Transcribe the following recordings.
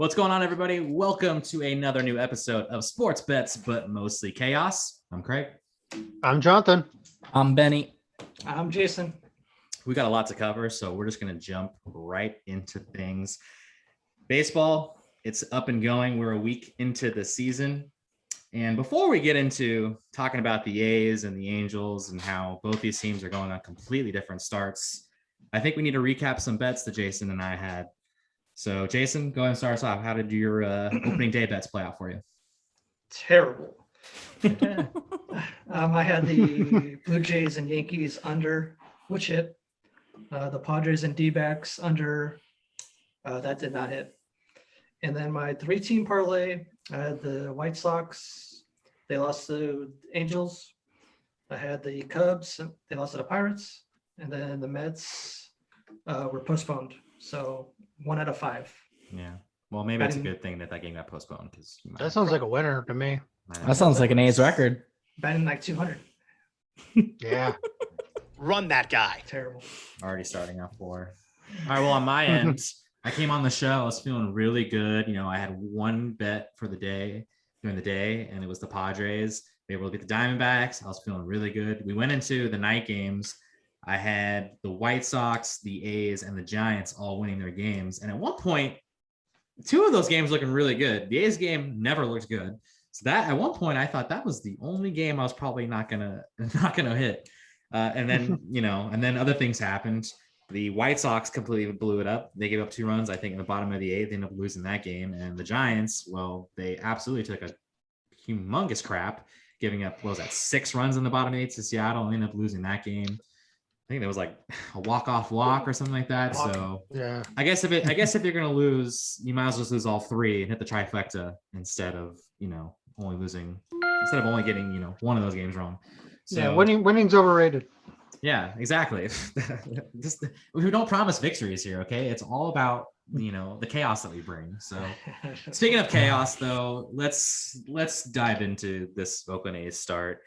What's going on, everybody? Welcome to another new episode of Sports Bets, but mostly chaos. I'm Craig. I'm Jonathan. I'm Benny. I'm Jason. We got a lot to cover, so we're just going to jump right into things. Baseball, it's up and going. We're a week into the season. And before we get into talking about the A's and the Angels and how both these teams are going on completely different starts, I think we need to recap some bets that Jason and I had. So, Jason, go ahead and start us off. How did your opening day bets play out for you? Terrible. I had the Blue Jays and Yankees under, which hit. The Padres and D-backs under, that did not hit. And then my three-team parlay, I had the White Sox. They lost to Angels. I had the Cubs. They lost to the Pirates. And then the Mets were postponed. So 1 out of 5. Yeah. Well, maybe it's a good thing that game got postponed because that sounds like a winner to me. That sounds like an A's record. Batting like 200. Yeah. Run that guy. Terrible. Already starting off 4. All right. Well, on my end, I came on the show. I was feeling really good. You know, I had one bet for the day during the day, and it was the Padres. They were able to get the Diamondbacks. I was feeling really good. We went into the night games. I had the White Sox, the A's, and the Giants all winning their games. And at one point, 2 of those games looking really good. The A's game never looked good. So that at one point, I thought that was the only game I was probably not gonna hit. And then and then other things happened. The White Sox completely blew it up. They gave up 2 runs, I think, in the bottom of the 8th. They ended up losing that game. And the Giants, well, they absolutely took a humongous crap, giving up 6 runs in the bottom 8 to Seattle, and ended up losing that game. I think there was like a walk-off walk or something like that. So yeah, I guess if you're gonna lose, you might as well just lose all 3 and hit the trifecta instead of only getting one of those games wrong. So, yeah, winning's overrated. Yeah, exactly. We don't promise victories here, okay? It's all about the chaos that we bring. So speaking of chaos, though, let's dive into this Oakland A's start.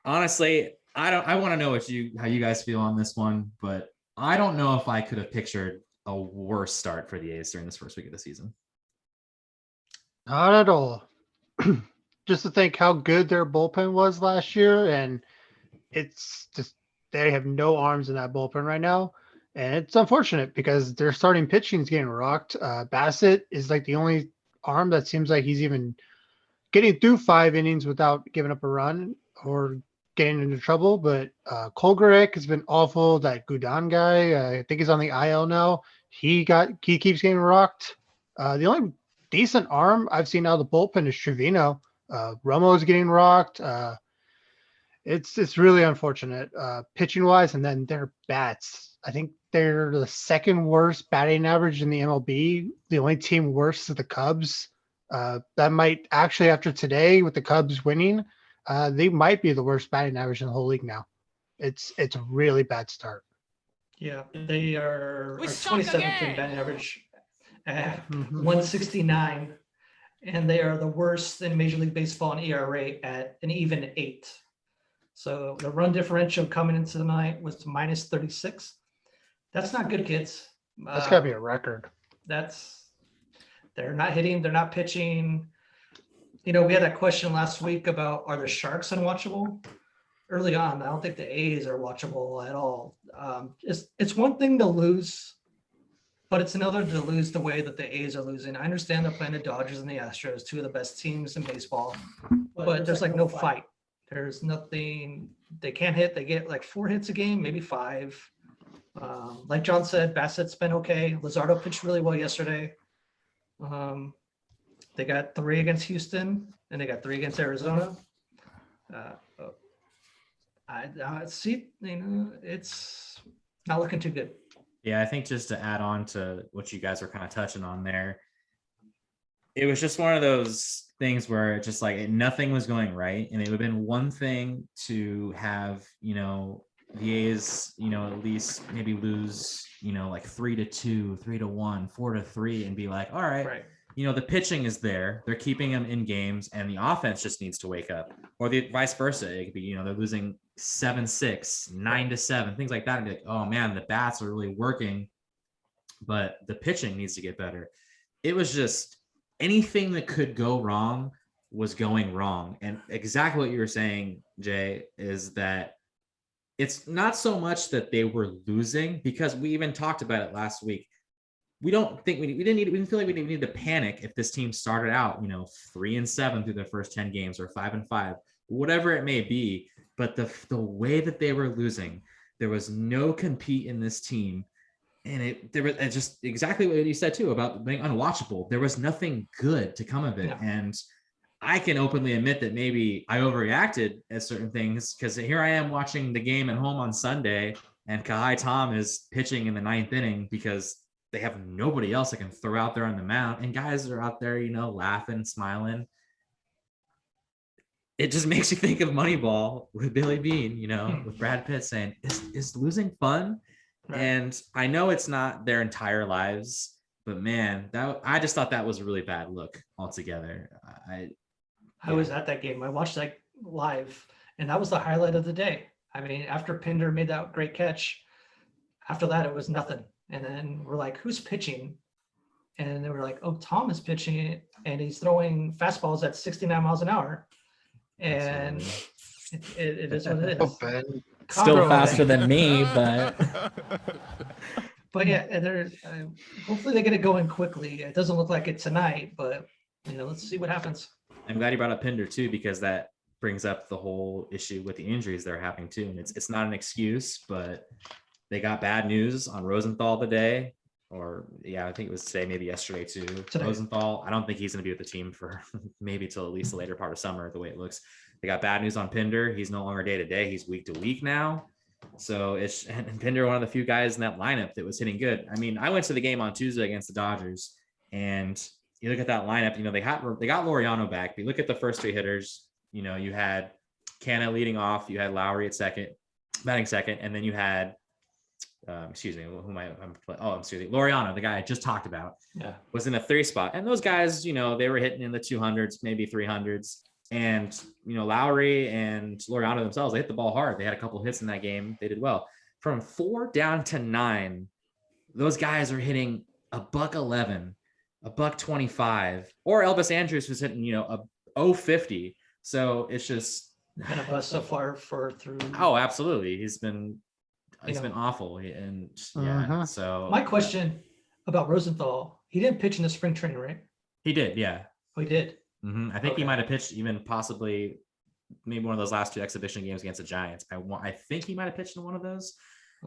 Honestly, I want to know how you guys feel on this one, but I don't know if I could have pictured a worse start for the A's during this first week of the season. Not at all. Just to think how good their bullpen was last year, and it's just they have no arms in that bullpen right now, and it's unfortunate because their starting pitching is getting rocked. Bassett is like the only arm that seems like he's even getting through 5 innings without giving up a run or getting into trouble, but Kolgarek has been awful. That Gudon guy, I think he's on the IL now. He keeps getting rocked. The only decent arm I've seen out of the bullpen is Trevino. Romo is getting rocked. It's really unfortunate pitching wise, and then their bats. I think they're the 2nd worst batting average in the MLB. The only team worse is the Cubs. That might actually, after today with the Cubs winning, they might be the worst batting average in the whole league now. It's a really bad start. Yeah, they are 27th in batting average at 169, and they are the worst in Major League Baseball in ERA at an even 8. So the run differential coming into the night was minus 36. That's not good, kids. That's got to be a record. They're not hitting, they're not pitching. We had that question last week about, are the Sharks unwatchable? Early on, I don't think the A's are watchable at all. It's one thing to lose, but it's another to lose the way that the A's are losing. I understand they're playing the Dodgers and the Astros, 2 of the best teams in baseball, but there's like no fight. There's nothing. They can't hit. They get like 4 hits a game, maybe 5. Like John said, Bassett's been okay. Luzardo pitched really well yesterday. They got 3 against Houston, and they got 3 against Arizona. I see. It's not looking too good. Yeah, I think just to add on to what you guys were kind of touching on there, it was just one of those things where it just nothing was going right. And it would have been one thing to have, the A's, at least maybe lose, 3-2, 3-1, 4-3, and be like, all right. The pitching is there. They're keeping them in games, and the offense just needs to wake up. Or the vice versa. It could be, they're losing 7-6, 9-7, things like that. And be like, oh man, the bats are really working, but the pitching needs to get better. it was just anything that could go wrong was going wrong. And exactly what you were saying, Jay, is that it's not so much that they were losing, because we even talked about it last week. We don't think we didn't feel like we needed to panic if this team started out, 3-7 through their first 10 games, or 5-5, whatever it may be. But the way that they were losing, there was no compete in this team. And there was just exactly what you said too about being unwatchable. There was nothing good to come of it. No. And I can openly admit that maybe I overreacted at certain things, because here I am watching the game at home on Sunday, and Kahai Tom is pitching in the 9th inning because they have nobody else that can throw out there on the mound, and guys are out there, laughing, smiling. It just makes you think of Moneyball with Billy Bean, with Brad Pitt saying, is losing fun? Right. And I know it's not their entire lives, but man, I just thought that was a really bad look altogether. I was at that game. I watched that live, and that was the highlight of the day. I mean, after Pinder made that great catch, after that, it was nothing. And then we're like, who's pitching? And they were like, oh, Tom is pitching, and he's throwing fastballs at 69 miles an hour. And it is what it is. Still faster than me, but but yeah, and there's hopefully they get it going quickly. It doesn't look like it tonight, but let's see what happens. I'm glad you brought up Pinder too, because that brings up the whole issue with the injuries they're having too. And it's not an excuse, but they got bad news on Rosenthal today, or I think it was today, maybe yesterday too. Today. Rosenthal, I don't think he's going to be with the team for maybe till at least the later part of summer, the way it looks. They got bad news on Pinder. He's no longer day to day. He's week to week now. So and Pinder, one of the few guys in that lineup that was hitting good. I mean, I went to the game on Tuesday against the Dodgers, and you look at that lineup, they got Laureano back. But you look at the first 3 hitters, you had Canna leading off, you had Lowry at batting second, and then you had Laureano, the guy I just talked about, was in the 3 spot. And those guys, they were hitting in the 200s, maybe 300s. And, Lowry and Laureano themselves, they hit the ball hard. They had a couple hits in that game. They did well. From 4 down to 9, those guys are hitting $111, $125, or Elvis Andrus was hitting, a 050. So it's just kind of a bust so far through. Oh, absolutely. He's been awful. And so my question about Rosenthal, he didn't pitch in the spring training, right? He did. Yeah. Oh, he did. Mm-hmm. I think he might have pitched even possibly maybe one of those last 2 exhibition games against the Giants. I think he might have pitched in one of those.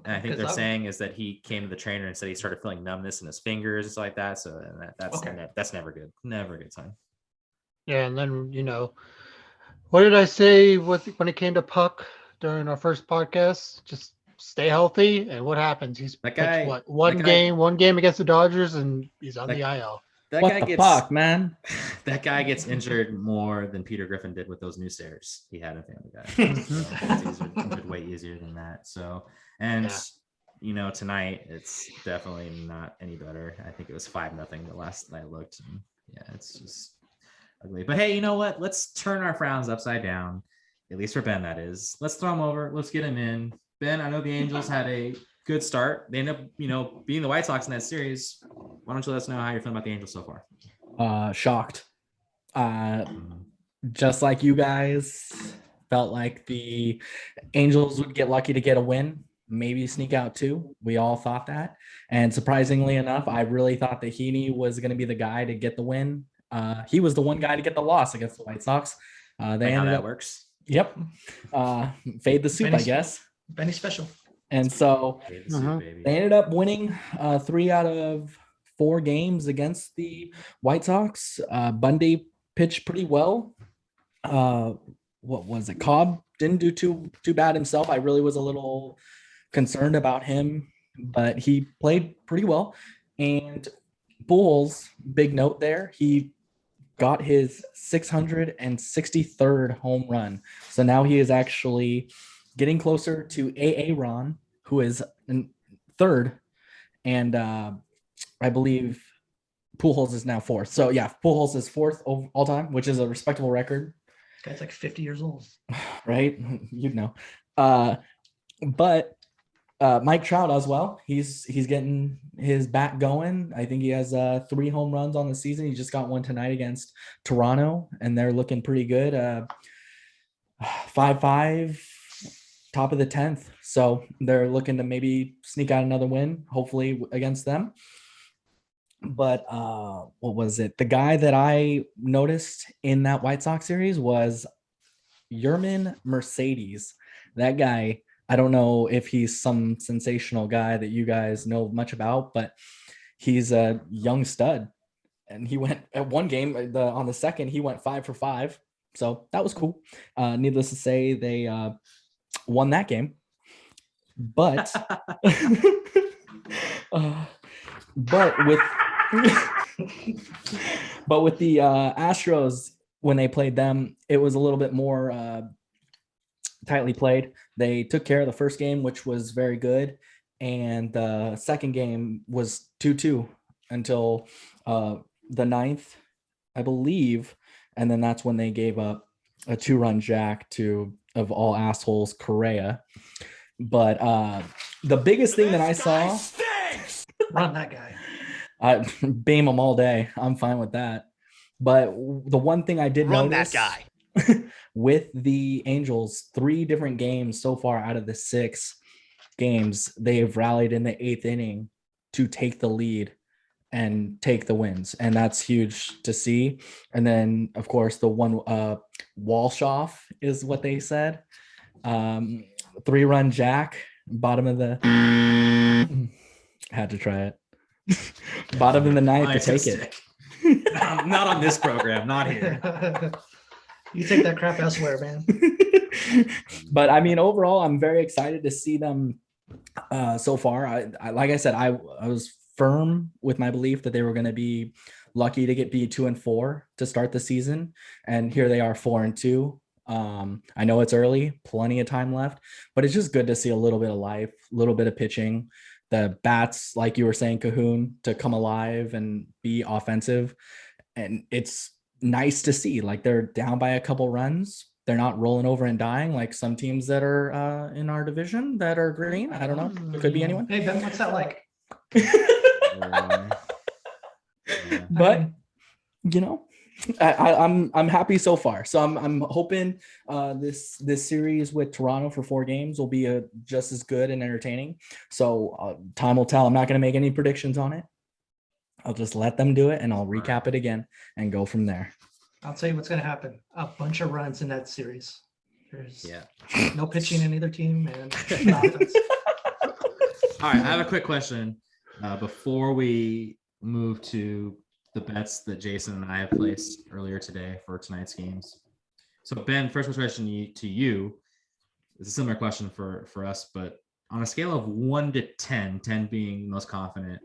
And I think they're saying is that he came to the trainer and said he started feeling numbness in his fingers and stuff like that. So that's never good. Never a good sign. Yeah, and then what did I say when it came to Puck during our first podcast? Just stay healthy, and what happens? He's pitched one game against the Dodgers, and he's on the IL. Fuck, man? That guy gets injured more than Peter Griffin did with those new stairs he had in Family Guy. So it's injured way easier than that. So, and tonight it's definitely not any better. I think it was 5-0 the last I looked. And it's just ugly. But hey, you know what? Let's turn our frowns upside down. At least for Ben, that is. Let's throw him over. Let's get him in. Ben, I know the Angels had a good start. They end up, beating the White Sox in that series. Why don't you let us know how you're feeling about the Angels so far? Shocked. Just like you guys, felt like the Angels would get lucky to get a win, maybe sneak out 2. We all thought that. And surprisingly enough, I really thought that Heaney was going to be the guy to get the win. He was the one guy to get the loss against the White Sox. How that works. Yep. Fade the soup, I guess. Benny special. And so they ended up winning 3 out of 4 games against the White Sox. Bundy pitched pretty well. What was it? Cobb didn't do too bad himself. I really was a little concerned about him, but he played pretty well. And Bulls, big note there, he got his 663rd home run. So now he is actually getting closer to Aaron, who is in 3rd, and I believe Pujols is now 4th. So yeah, Pujols is 4th all time, which is a respectable record. This guy's like 50 years old, right? But Mike Trout as well. He's getting his bat going. I think he has 3 home runs on the season. He just got one tonight against Toronto, and they're looking pretty good. 5-5, top of the 10th. So they're looking to maybe sneak out another win, hopefully against them. But what was it? The guy that I noticed in that White Sox series was Yerman Mercedes. That guy, I don't know if he's some sensational guy that you guys know much about, but he's a young stud. And he went at one game on the second, he went 5 for 5. So that was cool. Needless to say, they won that game. But but with the Astros, when they played them, it was a little bit more tightly played. They took care of the first game, which was very good, and the second game was 2-2 until the ninth, I believe, and then that's when they gave up a 2-run jack to, of all assholes, Correa. But the biggest thing that I saw, Run that guy. I beam him all day. I'm fine with that. But the one thing I did Run notice that guy. with the Angels, 3 different games so far out of the 6 games, they have rallied in the 8th inning to take the lead and take the wins. And that's huge to see. And then, of course, the one Walsh off is what they said. 3-run jack, bottom of the had to try it. Bottom of the ninth to take it. Not on this program, not here. You take that crap elsewhere, man. But I mean, overall, I'm very excited to see them so far. I like I said, I was firm with my belief that they were going to be lucky to be 2-4 to start the season, and here they are 4-2. I know it's early, plenty of time left, but it's just good to see a little bit of life, a little bit of pitching. The bats, like you were saying, Cohoon, to come alive and be offensive. And it's nice to see, like, they're down by a couple runs. They're not rolling over and dying like some teams that are in our division that are green. I don't know. It could be anyone. Hey, Ben, what's that like? But, you know, I'm happy so far. So I'm hoping this series with Toronto for 4 games will be just as good and entertaining. So time will tell. I'm not going to make any predictions on it. I'll just let them do it, and I'll recap it again and go from there. I'll tell you what's going to happen. A bunch of runs in that series. There's Yeah. no pitching in either team, and All right, I have a quick question before we move to the bets that Jason and I have placed earlier today for tonight's games. So Ben, first question to you. It's a similar question for us, but on a scale of 1 to 10, 10 being most confident,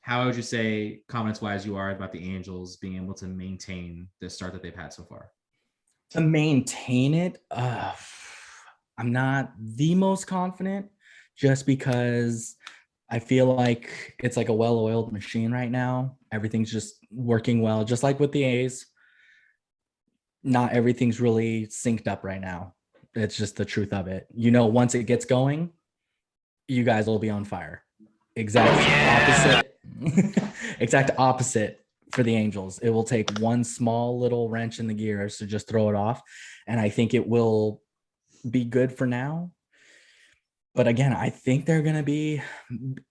how would you say, confidence-wise, you are about the Angels being able to maintain the start that they've had so far? To maintain it, I'm not the most confident, just because I feel like it's like a well-oiled machine right now. Everything's just working well, just like with the A's. Not everything's really synced up right now. It's just the truth of it. You know, once it gets going, you guys will be on fire. Exact opposite for the Angels. It will take one small little wrench in the gears to just throw it off. And I think it will be good for now. But again, I think they're going to be,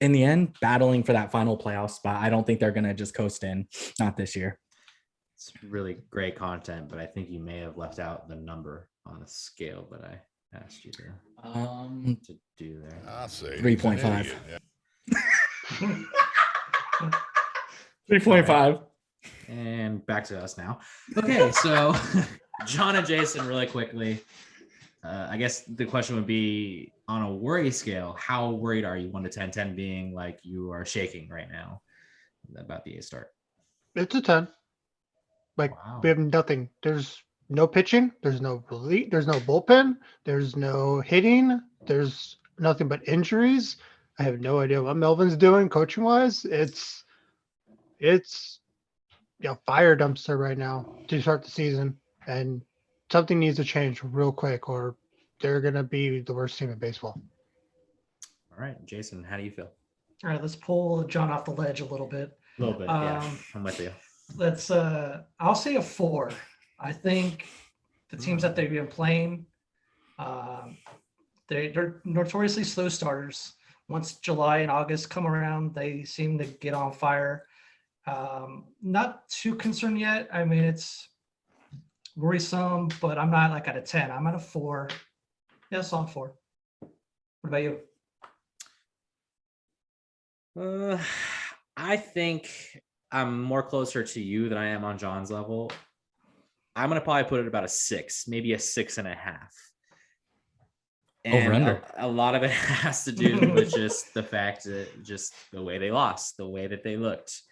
in the end, battling for that final playoff spot. I don't think they're going to just coast in. Not this year. It's really great content, but I think you may have left out the number on the scale that I asked you to do there. 3.5. 3.5. And back to us now. Okay, so John and Jason, really quickly. I guess the question would be, on a worry scale, how worried are you? 1 to 10, 10 being like you are shaking right now about the A start. It's a 10. Like, Wow. we have nothing. There's no pitching. There's no relief. There's no bullpen. There's no hitting. There's nothing but injuries. I have no idea what Melvin's doing coaching wise. It's fire dumpster right now to start the season, and something needs to change real quick, or they're gonna be the worst team in baseball. All right, Jason, how do you feel? All right, let's pull John off the ledge a little bit. A little bit, yeah. I'm with you. I'll say a 4. I think the teams that they've been playing, they're notoriously slow starters. Once July and August come around, they seem to get on fire. Not too concerned yet. I mean, it's worrisome, but I'm not like at a 10. I'm at a 4. Yeah, solid 4. What about you? I think I'm more closer to you than I am on John's level. I'm gonna probably put it about a 6, maybe a 6.5. And Over-under. a lot of it has to do with just the fact that just the way they lost, the way that they looked.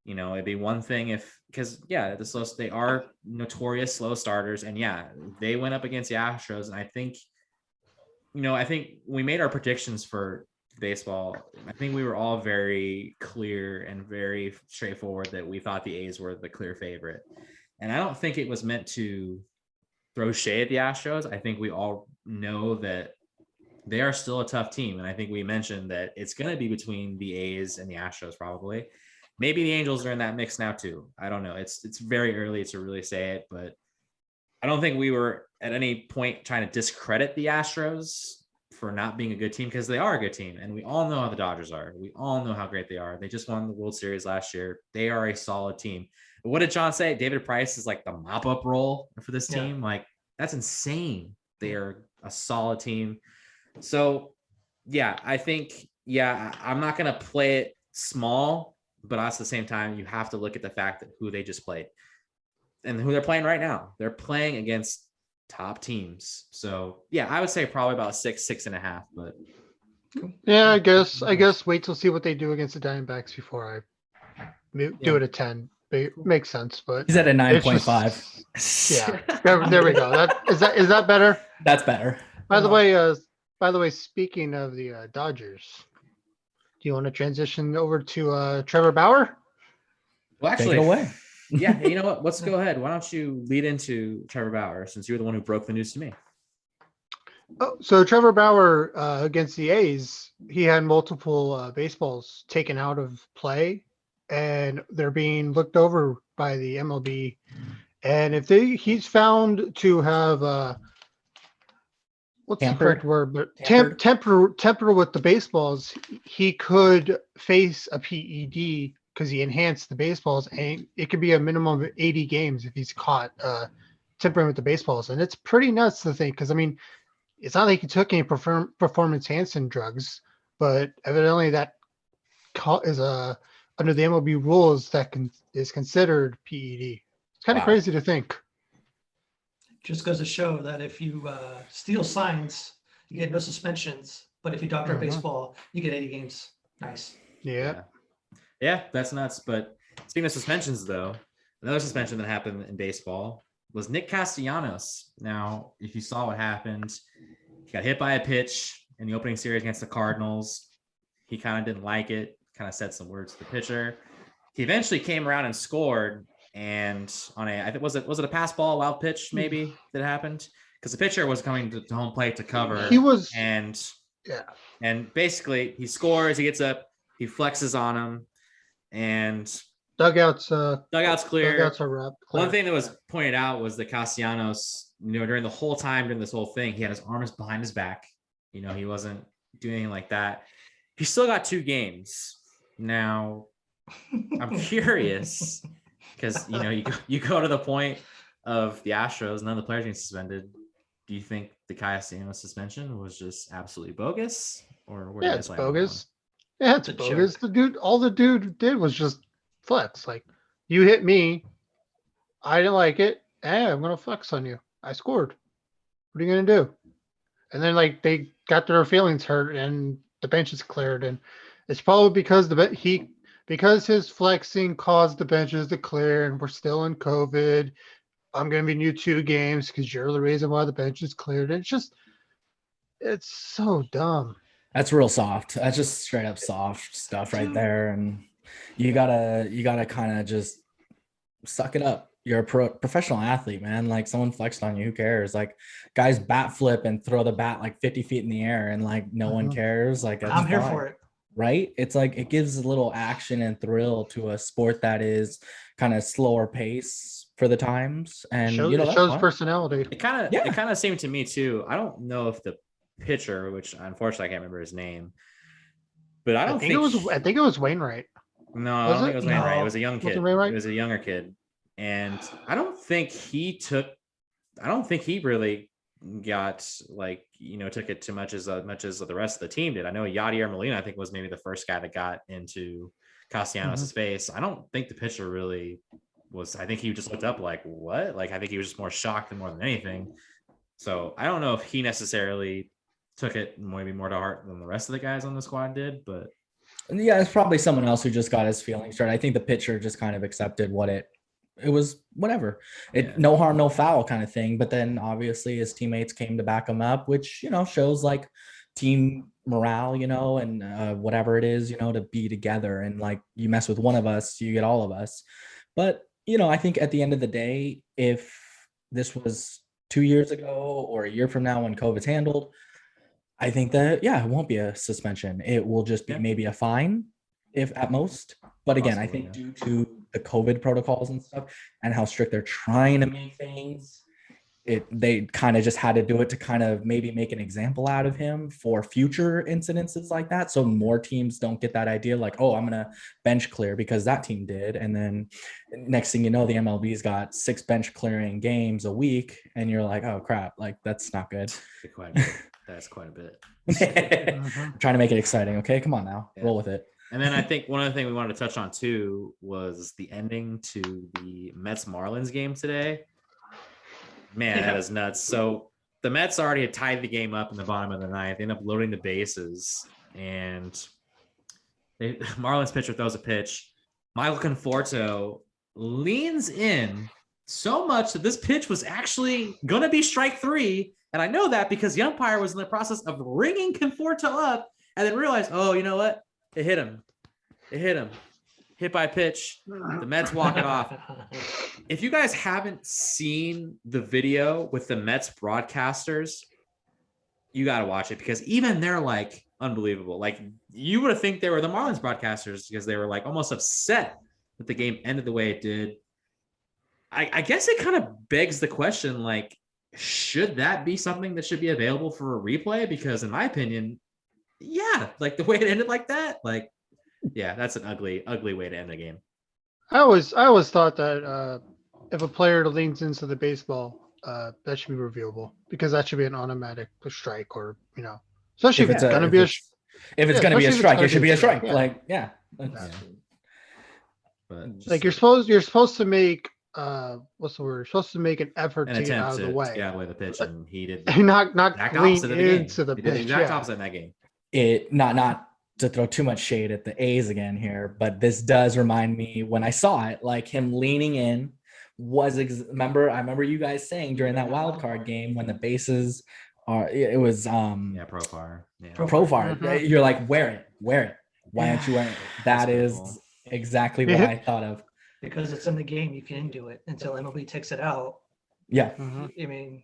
You know, it'd be one thing because they are notorious slow starters, and they went up against the Astros, and I think we made our predictions for baseball. I think we were all very clear and very straightforward that we thought the A's were the clear favorite. And I don't think it was meant to throw shade at the Astros. I think we all know that they are still a tough team. And I think we mentioned that it's going to be between the A's and the Astros probably. Maybe the Angels are in that mix now too. I don't know. It's very early to really say it, but I don't think we were at any point trying to discredit the Astros for not being a good team, because they are a good team, and we all know how the Dodgers are. We all know how great they are. They just won the World Series last year. They are a solid team. But what did John say? David Price is like the mop-up role for this team. Like, that's insane. They are a solid team. So, I think, I'm not going to play it small, but at the same time, you have to look at the fact that who they just played and who they're playing right now. They're playing against top teams. So I would say probably about 6.5, but I guess wait till see what they do against the Diamondbacks before I do it at 10. It makes sense, but he's at a 9.5. There we go. Is that better? That's better. By the way, speaking of the Dodgers, do you want to transition over to Trevor Bauer? Well, actually, take it away. You know what? Let's go ahead. Why don't you lead into Trevor Bauer, since you're the one who broke the news to me? Oh, so Trevor Bauer against the A's, he had multiple baseballs taken out of play, and they're being looked over by the MLB. And if he's found to have what's Tampered. the correct word? But temper with the baseballs, he could face a PED because he enhanced the baseballs, and it could be a minimum of 80 games if he's caught tinkering with the baseballs. And it's pretty nuts to think, because I mean, it's not like he took any performance enhancing drugs, but evidently that is under the MLB rules that is considered PED. It's kind of crazy to think. Just goes to show that if you steal signs, you get no suspensions. But if you doctor a baseball, you get 80 games. Nice. Yeah, that's nuts. But speaking of suspensions, though, another suspension that happened in baseball was Nick Castellanos. Now, if you saw what happened, he got hit by a pitch in the opening series against the Cardinals. He kind of didn't like it, kind of said some words to the pitcher. He eventually came around and scored. And on I think was it a pass ball, a wild pitch maybe that happened? Because the pitcher was coming to home plate to cover. He was, and basically he scores, he gets up, he flexes on him, and dugout's clear. Dugouts are wrapped. One thing that was pointed out was that Castellanos, during the whole time during this whole thing, he had his arms behind his back. He wasn't doing anything like that. He still got 2 games. Now, I'm curious. Because you go to the point of the Astros, none of the players being suspended. Do you think the Castellanos suspension was just absolutely bogus, or it's bogus? Yeah, it's bogus. All the dude did was just flex. Like, you hit me, I didn't like it. Hey, I'm gonna flex on you. I scored. What are you gonna do? And then they got their feelings hurt, and the bench is cleared, and it's probably because because his flexing caused the benches to clear, and we're still in COVID. I'm going to be new 2 games because you're the reason why the bench is cleared. It's so dumb. That's real soft. That's just straight up soft stuff right there. And you gotta kind of just suck it up. you're a professional athlete, man. Like someone flexed on you, who cares? Like guys bat flip and throw the bat like 50 feet in the air and like no one cares. Like that's I'm here fine, for it. right? It's like it gives a little action and thrill to a sport that is kind of slower pace for the times. And Show, you know, it that's shows fine. personality. It kind of seemed to me too. I don't know if the pitcher, which unfortunately I can't remember his name, but I don't think I think it was Wainwright. No, I don't think it was Wainwright. No. It was a young kid. Wainwright? It was a younger kid, and I don't think he really got like took it too much as the rest of the team did. I know Yadier Molina, I think, was maybe the first guy that got into Castellanos' face. I don't think the pitcher really was. I think he just looked up like, what? Like I think he was just more shocked than more than anything. So I don't know if he necessarily took it maybe more to heart than the rest of the guys on the squad did, but yeah, it's probably someone else who just got his feelings hurt. I think the pitcher just kind of accepted what it was, whatever. No harm, no foul kind of thing. But then obviously his teammates came to back him up, which, shows like team morale, and whatever it is, to be together. And like you mess with one of us, you get all of us. But, I think at the end of the day, if this was 2 years ago or a year from now when COVID's handled, I think that, it won't be a suspension. It will just be maybe a fine, if at most. But again, I think due to the COVID protocols and stuff and how strict they're trying to make things, they kind of just had to do it to kind of maybe make an example out of him for future incidences like that. So more teams don't get that idea like, oh, I'm going to bench clear because that team did. And then next thing you know, the MLB's got 6 bench clearing games a week. And you're like, oh crap, like that's not good. That's quite a bit. Trying to make it exciting. Okay, come on now, roll with it. And then I think one other thing we wanted to touch on too was the ending to the Mets Marlins game today. Man, that is nuts. So the Mets already had tied the game up in the bottom of the ninth. They end up loading the bases, and Marlins pitcher throws a pitch. Michael Conforto leans in so much that this pitch was actually going to be strike 3. And I know that because the umpire was in the process of ringing Conforto up and then realized, oh, you know what? It hit him. Hit by pitch. The Mets walk it off. If you guys haven't seen the video with the Mets broadcasters, you got to watch it because even they're like unbelievable. Like you would have think they were the Marlins broadcasters because they were like almost upset that the game ended the way it did. I guess it kind of begs the question, like, should that be something that should be available for a replay? Because in my opinion, like the way it ended like that, like, that's an ugly way to end a game. I always thought that if a player leans into the baseball, that should be reviewable because that should be an automatic strike, or especially if it's going to be a strike, it should be a strike. Like, But like you're supposed to make what's the word? You're supposed to make an effort to get out of the way. To get away the pitch, and he did not lean into the pitch. pitch. The exact opposite in that game. It not to throw too much shade at the A's again here, but this does remind me when I saw it, like him leaning in was I remember you guys saying during that wild card game when the bases are it was Profar. Profar. You're like, wear it. Why aren't you wearing it? That is exactly what I thought of. Because it's in the game, you can do it until MLB takes it out. Yeah. I mean,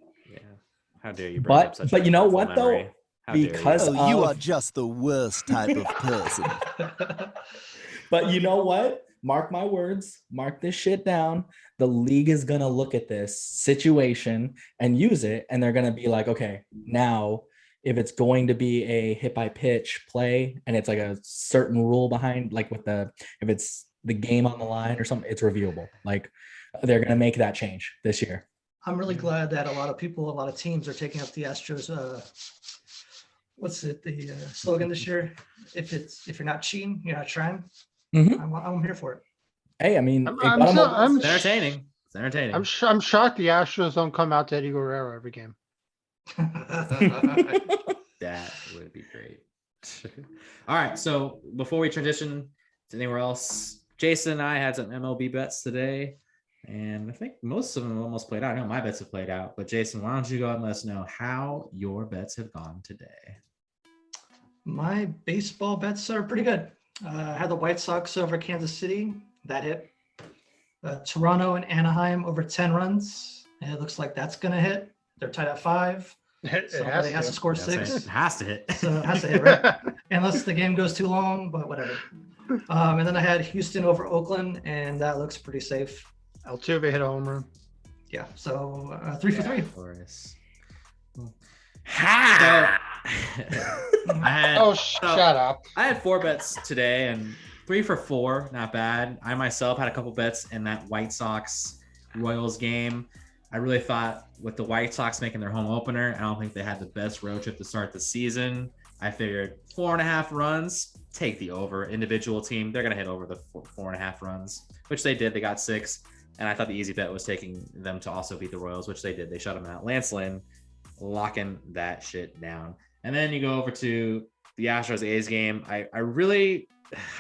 how dare you bring up such but you know what memory. though? Because you are just the worst type of person. But you know what? Mark my words. Mark this shit down. The league is going to look at this situation and use it. And they're going to be like, okay, now if it's going to be a hit by pitch play and it's like a certain rule behind, like if it's the game on the line or something, it's reviewable. Like they're going to make that change this year. I'm really glad that a lot of teams are taking up the Astros. What's it? The slogan this year? If you're not cheating, you're not trying. Mm-hmm. I'm here for it. Hey, I mean, it's entertaining. It's entertaining. I'm shocked the Astros don't come out to Eddie Guerrero every game. That would be great. All right. So before we transition to anywhere else, Jason and I had some MLB bets today, and I think most of them almost played out. I know my bets have played out, but Jason, why don't you go ahead and let us know how your bets have gone today? My baseball bets are pretty good. I had the White Sox over Kansas City. That hit. Toronto and Anaheim over 10 runs. And it looks like that's going to hit. They're tied at 5. It Somebody has to score Yeah, I'm saying 6. it has to hit. So it has to hit, right? Unless the game goes too long, but whatever. And then I had Houston over Oakland, and that looks pretty safe. Altuve hit a home run. Yeah, so 3 for 3. Of course. Ha! Shut up. I had 4 bets today and 3 for 4, not bad. I myself had a couple bets in that White Sox Royals game. I really thought with the White Sox making their home opener, I don't think they had the best road trip to start the season. I figured 4.5 runs, take the over. Individual team, they're going to hit over the 4.5 runs, which they did. They got 6. And I thought the easy bet was taking them to also beat the Royals, which they did. They shut them out. Lance Lynn locking that shit down. And then you go over to the Astros A's game. I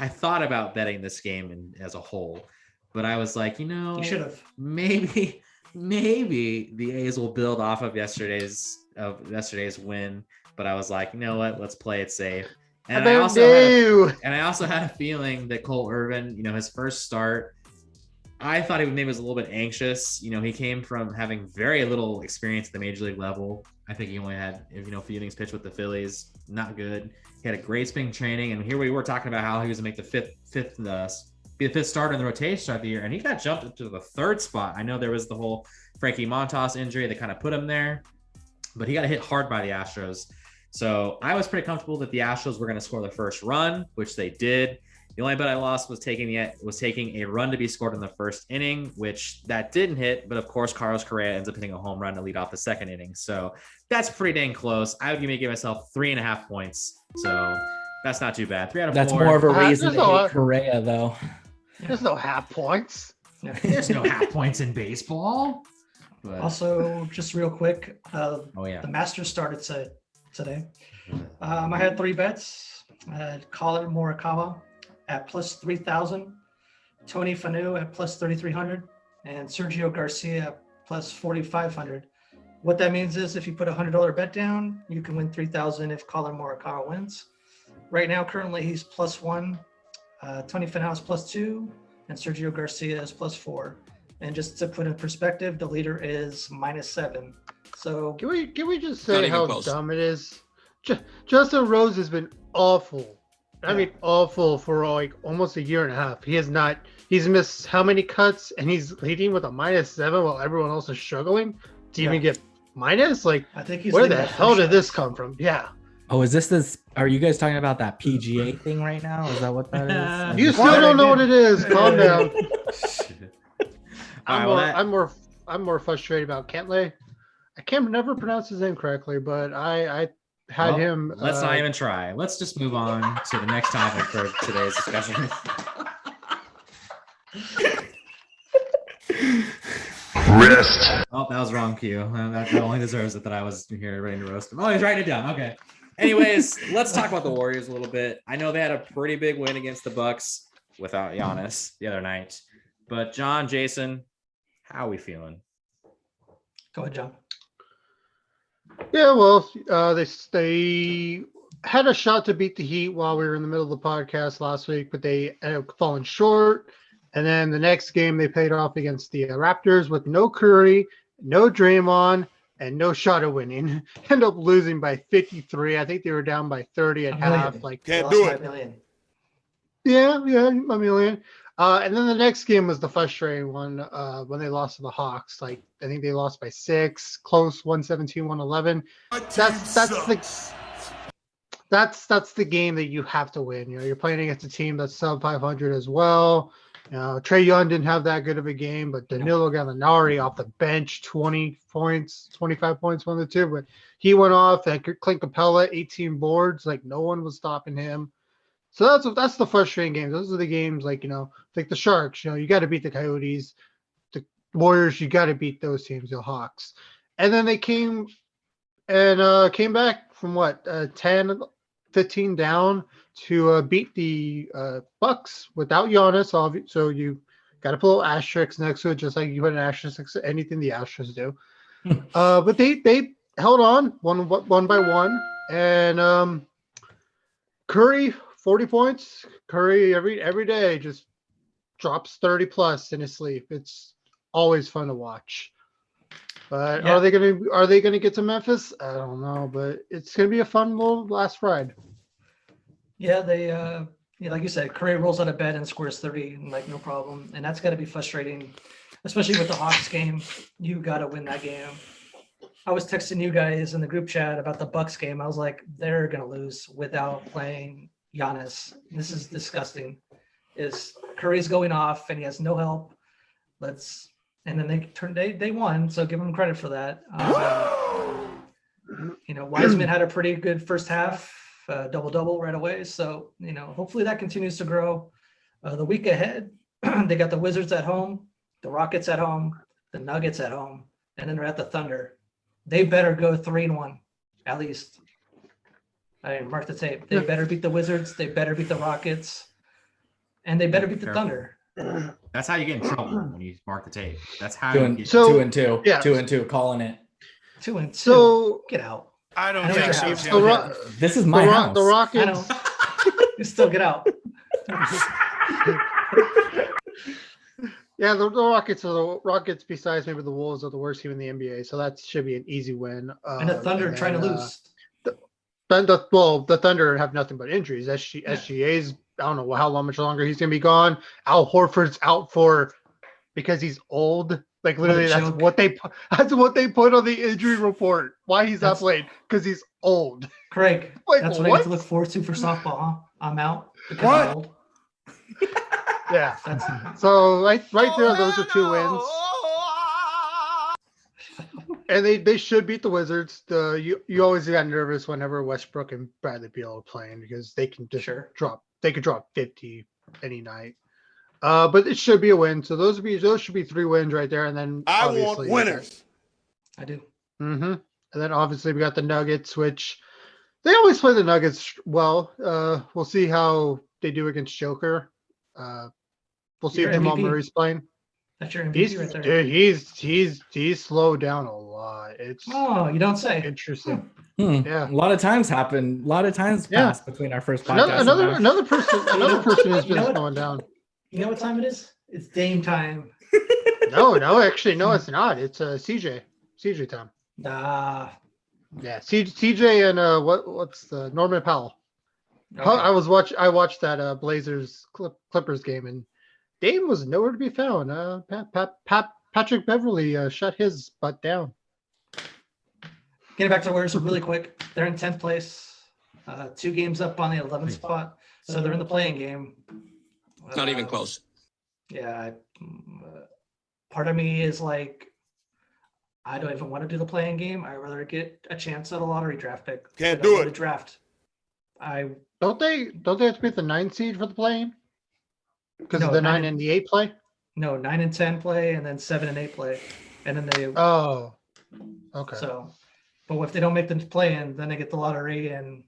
thought about betting this game as a whole, but I was like, you should have. Maybe the A's will build off of yesterday's win. But I was like, you know what? Let's play it safe. And I also had a feeling that Cole Irvin, his first start, I thought he maybe was a little bit anxious. He came from having very little experience at the major league level. I think he only had, a few innings pitched with the Phillies. Not good. He had a great spring training, and here we were talking about how he was going to make the fifth starter in the rotation start of the year, and he got jumped up to the 3rd spot. I know there was the whole Frankie Montas injury that kind of put him there, but he got hit hard by the Astros. So I was pretty comfortable that the Astros were going to score the first run, which they did. The only bet I lost was taking a run to be scored in the first inning, which that didn't hit. But of course, Carlos Correa ends up hitting a home run to lead off the second inning. So that's pretty dang close. I would give myself 3.5 points. So that's not too bad. 3 out of 4. That's more of a reason to hate Correa, though. There's no half points. There's no half points in baseball. But... Also, just real quick, the Masters started today. I had 3 bets. I had Colin Morikawa at plus 3,000, Tony Finau at plus 3,300, and Sergio Garcia at plus 4,500. What that means is if you put a $100 bet down, you can win 3,000 if Colin Morikawa wins. Right now, currently he's plus 1, Tony Finau is plus 2, and Sergio Garcia is plus 4. And just to put in perspective, the leader is -7. So can we just say how dumb it is? Justin Rose has been awful. I mean, awful for like almost a year and a half. He's missed how many cuts, and he's leading with a -7 while everyone else is struggling to even get minus. Like, I think he's where the hell did this come from? Yeah. Oh, is this? Are you guys talking about that PGA thing right now? Is that what that is? You still don't know what it is. Calm down. I'm more frustrated about Kentley. I can't never pronounce his name correctly, but I had him. Let's not even try. Let's just move on to the next topic for today's discussion. Wrist. Oh, that was wrong cue. That only deserves it that I was here ready to roast him. Oh, he's writing it down. Okay. Anyways, let's talk about the Warriors a little bit. I know they had a pretty big win against the Bucks without Giannis the other night. But John, Jason, how are we feeling? Go ahead, John. Yeah, well, they had a shot to beat the Heat while we were in the middle of the podcast last week, but they ended up falling short. And then the next game they played off against the Raptors with no Curry, no Draymond, and no shot of winning. End up losing by 53. I think they were down by 30 at half. Like, can't do it. Yeah, a million. And then the next game was the frustrating one when they lost to the Hawks. Like, I think they lost by 6, close, 117-111. That's the game that you have to win. You're playing against a team that's sub 500 as well. Trae Young didn't have that good of a game, but Danilo Gallinari off the bench, 20 points, 25 points, one of the two. But he went off. And Clint Capella, 18 boards. Like, no one was stopping him. So that's the frustrating games. Those are the games like the Sharks. You got to beat the Coyotes, the Warriors. You got to beat those teams, the Hawks. And then they came back from 10, 15 down to beat the Bucks without Giannis. So you got to put a little asterisk next to it, just like you put an asterisk next to anything the Astros do. But they held on one by one, and Curry. 40 points. Curry every day just drops 30 plus in his sleep. It's always fun to watch. But Yeah. are they gonna get to Memphis? I don't know, but it's gonna be a fun little last ride. Yeah, they like you said, Curry rolls out of bed and scores 30, like no problem. And that's gotta be frustrating, especially with the Hawks game. You gotta win that game. I was texting you guys in the group chat about the Bucks game. I was like, they're gonna lose without playing Giannis. This is disgusting. Is Curry's going off and he has no help. And then they won, so give them credit for that. Wiseman had a pretty good first half, double right away. So hopefully that continues to grow. The week ahead, they got the Wizards at home, the Rockets at home, the Nuggets at home, and then they're at the Thunder. They better go 3-1 at least. I mean, mark the tape. They better beat the Wizards. They better beat the Rockets, and they better beat the Thunder. That's how you get in trouble when you mark the tape. That's how 2-2. Yeah. 2-2, calling it. 2-2. So get out. I don't I know think what so, you're Tim. This is my house. The I Rockets. know. You still get out. Yeah, the Rockets are the Rockets. Besides maybe the Wolves are the worst team in the NBA, so that should be an easy win. And the Thunder trying to lose. The Thunder have nothing but injuries. SGA's, I don't know how much longer he's gonna be gone. Al Horford's out because he's old. Like literally, that's what they put on the injury report. Why he's not playing? Because he's old. Craig, Like, that's what I get to look forward to for softball, huh? I'm out because I'm old. Yeah. So right there, those are 2 wins. And they should beat the Wizards. You always got nervous whenever Westbrook and Bradley Beal are playing because they can just drop 50 any night. But it should be a win. So those should be 3 wins right there. And then I want winners. I do. Mm-hmm. And then obviously we got the Nuggets, which they always play the Nuggets well. We'll see how they do against Joker. We'll see if Jamal Murray's playing. That's your MVP right there. Dude, he's slowed down a lot. You don't say. Interesting. Yeah, a lot of times happen. A lot of times pass between our first podcast. Another person has been slowing down. You know what time it is? It's Dame time. No, actually, no, it's not. It's CJ time. Nah. Yeah, CJ and what's the Norman Powell. Okay. I watched that Blazers Clippers game, and Dame was nowhere to be found. Patrick Beverly shut his butt down. Getting back to the Warriors really quick. They're in 10th place, 2 games up on the 11th spot. So they're in the playing game. It's not even close. Yeah. Part of me is like, I don't even want to do the playing game. I'd rather get a chance at a lottery draft pick. Can't do it. Draft. Don't they have to be the 9 seed for the playing? Because of the 9 and the 8 play? No, 9 and 10 play, and then 7 and 8 play. And then they Oh. Okay. So, but if they don't make the play in, then they get the lottery, and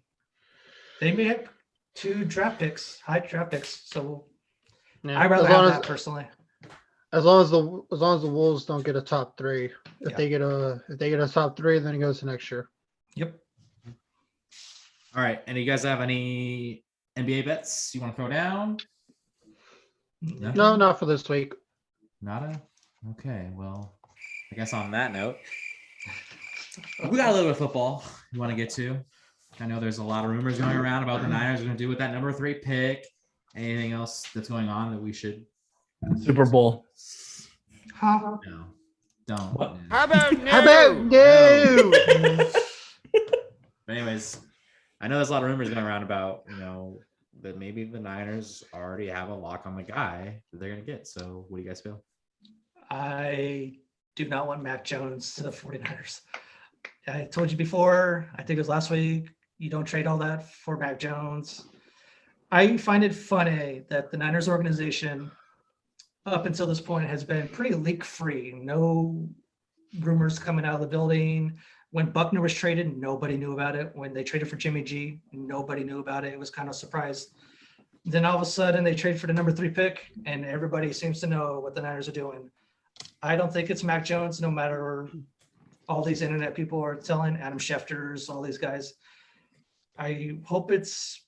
they may have 2 draft picks, high draft picks. So yeah, I'd rather have that personally. As long as the Wolves don't get a top 3. If they get a top 3, then it goes to next year. Yep. All right. And you guys have any NBA bets you want to throw down? No, not for this week. Nada? Okay. Well, I guess on that note, we got a little bit of football you want to get to. I know there's a lot of rumors going around about the Niners are going to do with that number 3 pick. Anything else that's going on that we should? Super Bowl. Huh? No. Don't. What? How about no? How about no? But anyways, I know there's a lot of rumors going around about, that maybe the Niners already have a lock on the guy that they're going to get. So what do you guys feel? I do not want Mac Jones to the 49ers. I told you before, I think it was last week, you don't trade all that for Mac Jones. I find it funny that the Niners organization up until this point has been pretty leak-free. No rumors coming out of the building. When Buckner was traded, nobody knew about it. When they traded for Jimmy G, nobody knew about it. It was kind of surprised. Then all of a sudden they trade for the number 3 pick, and everybody seems to know what the Niners are doing. I don't think it's Mac Jones, no matter all these internet people are telling, Adam Schefter's, all these guys. I hope it's